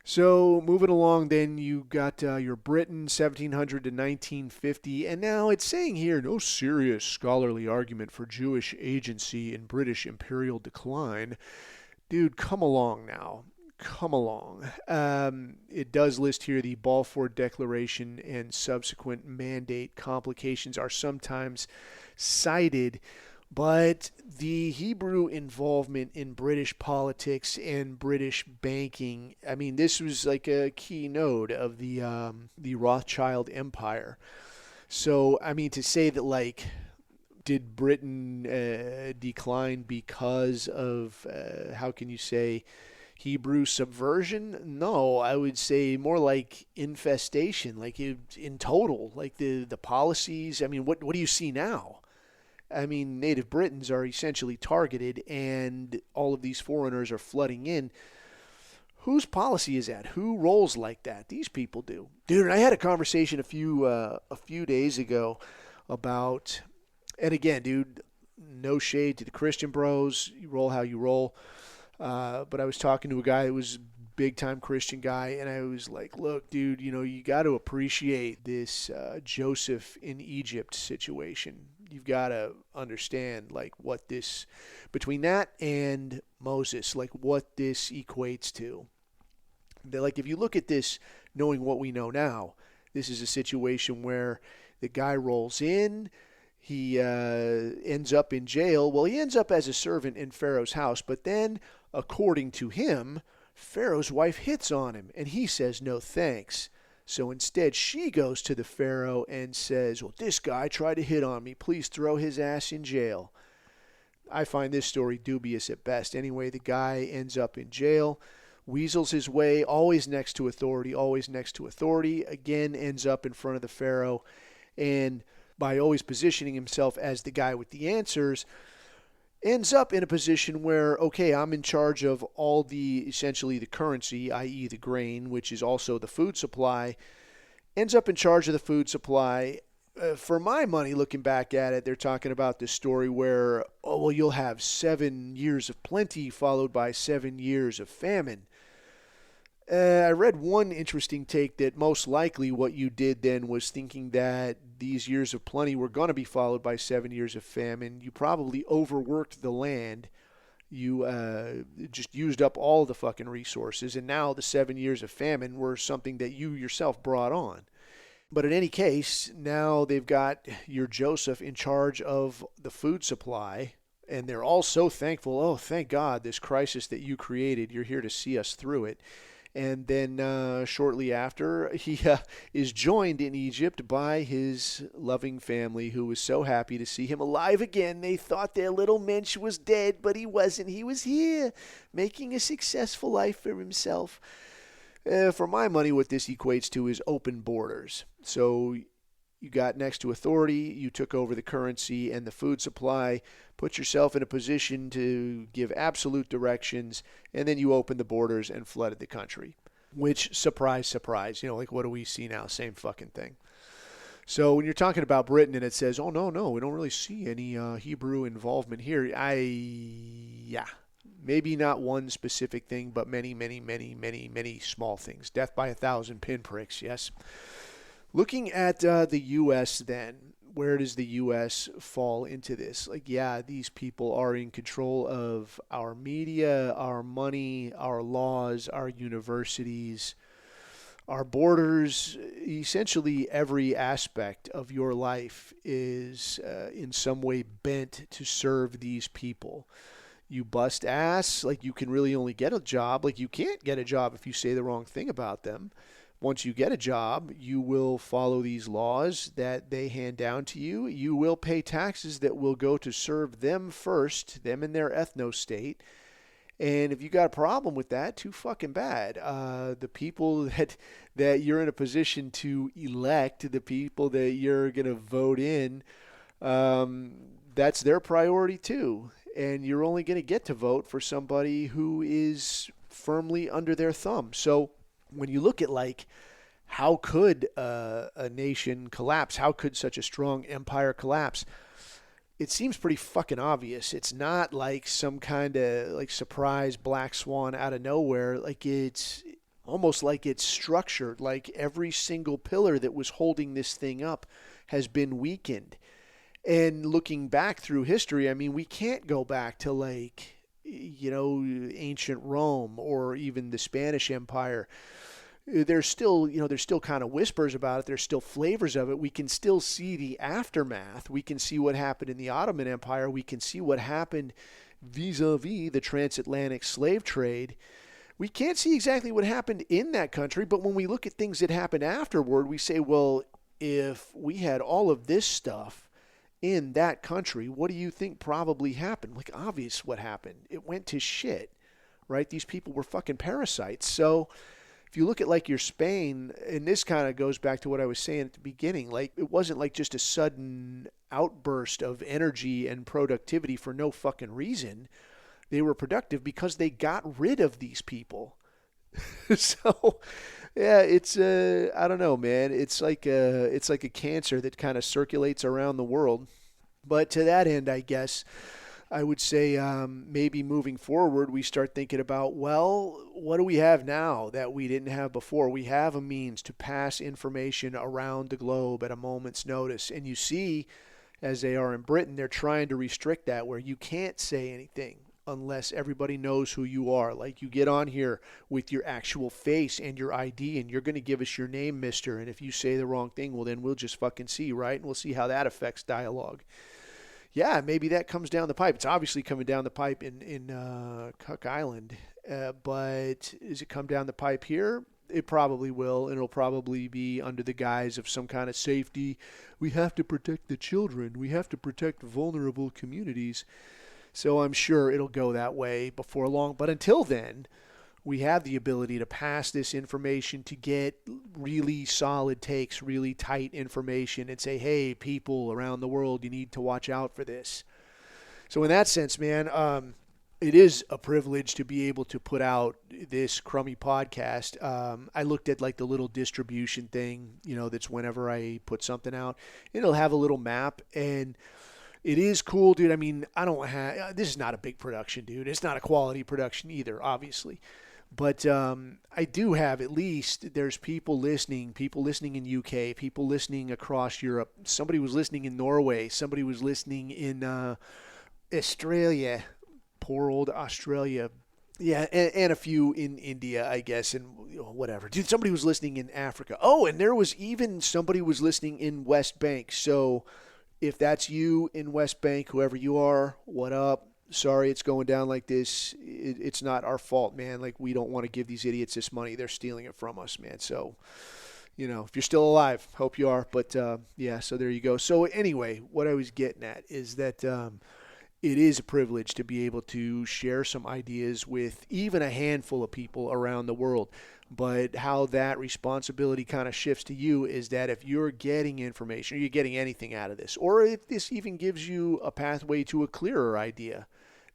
So moving along, then you got your Britain, 1700 to 1950. And now it's saying here, no serious scholarly argument for Jewish agency in British imperial decline. Dude, come along now. Come along. It does list here the Balfour Declaration and subsequent mandate complications are sometimes cited, but the Hebrew involvement in British politics and British banking, I mean, this was like a keynote of the Rothschild Empire. So, I mean, to say that, like, did Britain decline because of, how can you say, Hebrew subversion? No, I would say more like infestation, like in total, like the policies. I mean, what do you see now? I mean, native Britons are essentially targeted, and all of these foreigners are flooding in. Whose policy is that? Who rolls like that? These people do. Dude, I had a conversation a few days ago about, and again, dude, no shade to the Christian bros. You roll how you roll. But I was talking to a guy that was a big-time Christian guy, and I was like, look, dude, you got to appreciate this Joseph in Egypt situation. You've got to understand, like, what this, between that and Moses, like, what this equates to. Like, if you look at this, knowing what we know now, this is a situation where the guy rolls in, he ends up in jail. Well, he ends up as a servant in Pharaoh's house, but then, according to him, Pharaoh's wife hits on him, and he says no thanks. So instead, she goes to the Pharaoh and says, well, this guy tried to hit on me. Please throw his ass in jail. I find this story dubious at best. Anyway, the guy ends up in jail, weasels his way, always next to authority, again ends up in front of the Pharaoh, and by always positioning himself as the guy with the answers, ends up in a position where, okay, I'm in charge of all essentially the currency, i.e. the grain, which is also the food supply, ends up in charge of the food supply. For my money, looking back at it, they're talking about this story where, oh, well, you'll have 7 years of plenty followed by 7 years of famine. I read one interesting take that most likely what you did then was thinking that these years of plenty were going to be followed by 7 years of famine. You probably overworked the land. You just used up all the fucking resources, and now the 7 years of famine were something that you yourself brought on. But in any case, now they've got your Joseph in charge of the food supply, And they're all so thankful. Oh, thank God, this crisis that you created, you're here to see us through it. And then shortly after, he is joined in Egypt by his loving family, who was so happy to see him alive again. They thought their little Mensch was dead, but he wasn't. He was here, making a successful life for himself. For my money, what this equates to is open borders. So you got next to authority, you took over the currency and the food supply, put yourself in a position to give absolute directions, and then you opened the borders and flooded the country. Which, surprise, surprise, like what do we see now? Same fucking thing. So when you're talking about Britain and it says, oh, no, we don't really see any Hebrew involvement here, yeah. Maybe not one specific thing, but many, many, many, many, many small things. Death by 1,000 pinpricks, yes. Looking at the U.S. then, where does the U.S. fall into this? These people are in control of our media, our money, our laws, our universities, our borders. Essentially, every aspect of your life is in some way bent to serve these people. You bust ass, you can really only get a job. You can't get a job if you say the wrong thing about them. Once you get a job, you will follow these laws that they hand down to you. You will pay taxes that will go to serve them first, them in their ethno-state. And if you got a problem with that, too fucking bad. The people that you're in a position to elect, the people that you're going to vote in, that's their priority too. And you're only going to get to vote for somebody who is firmly under their thumb. So when you look at how could a nation collapse? How could such a strong empire collapse? It seems pretty fucking obvious. It's not like some kind of surprise black swan out of nowhere. It's almost like it's structured. Every single pillar that was holding this thing up has been weakened. And looking back through history, we can't go back to ancient Rome or even the Spanish Empire. There's still kind of whispers about it. There's still flavors of it. We can still see the aftermath. We can see what happened in the Ottoman Empire. We can see what happened vis-a-vis the transatlantic slave trade. We can't see exactly what happened in that country, but when we look at things that happened afterward, we say, well, if we had all of this stuff in that country, what do you think probably happened? Obvious what happened. It went to shit, right? These people were fucking parasites. So if you look at your Spain, and this kind of goes back to what I was saying at the beginning, it wasn't just a sudden outburst of energy and productivity for no fucking reason. They were productive because they got rid of these people. So yeah, it's I don't know, man. It's like a cancer that kind of circulates around the world. But to that end, I guess I would say maybe moving forward, we start thinking about, well, what do we have now that we didn't have before? We have a means to pass information around the globe at a moment's notice. And you see, as they are in Britain, they're trying to restrict that, where you can't say anything unless everybody knows who you are. You get on here with your actual face and your ID, and you're going to give us your name, mister. And if you say the wrong thing, well, then we'll just fucking see, right? And we'll see how that affects dialogue. Yeah, maybe that comes down the pipe. It's obviously coming down the pipe in Cook Island. But does it come down the pipe here? It probably will, and it'll probably be under the guise of some kind of safety. We have to protect the children. We have to protect vulnerable communities. So I'm sure it'll go that way before long. But until then, we have the ability to pass this information, to get really solid takes, really tight information, and say, hey, people around the world, you need to watch out for this. So in that sense, man, it is a privilege to be able to put out this crummy podcast. I looked at the little distribution thing, that's whenever I put something out, it'll have a little map, and it is cool, dude. This is not a big production, dude. It's not a quality production either, obviously. But I do have, at least, there's people listening in UK, people listening across Europe. Somebody was listening in Norway. Somebody was listening in Australia. Poor old Australia. Yeah, and a few in India, I guess, and whatever. Dude, somebody was listening in Africa. Oh, and there was even somebody was listening in West Bank. So if that's you in West Bank, whoever you are, what up? Sorry it's going down like this. It's not our fault, man. Like, we don't want to give these idiots this money. They're stealing it from us, man. So, if you're still alive, hope you are. But, yeah, so there you go. So anyway, what I was getting at is that it is a privilege to be able to share some ideas with even a handful of people around the world. But how that responsibility kind of shifts to you is that if you're getting information, or you're getting anything out of this, or if this even gives you a pathway to a clearer idea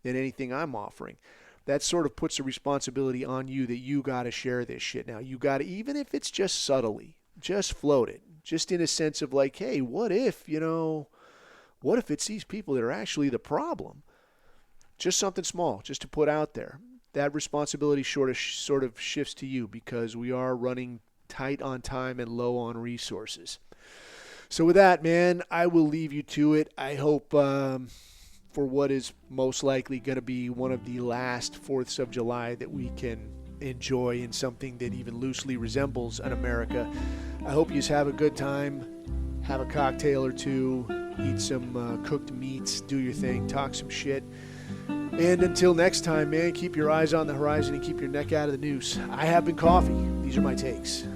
than anything I'm offering, that sort of puts a responsibility on you that you got to share this shit now. You got to, even if it's just subtly, just float it. Just in a sense of like, hey, what if it's these people that are actually the problem? Just something small, just to put out there. That responsibility sort of shifts to you because we are running tight on time and low on resources. So with that, man, I will leave you to it. I hope for what is most likely going to be one of the last 4th of July that we can enjoy in something that even loosely resembles an America. I hope you have a good time, have a cocktail or two, eat some cooked meats, do your thing, talk some shit. And until next time, man, keep your eyes on the horizon and keep your neck out of the noose. I have been Coffee. These are my takes.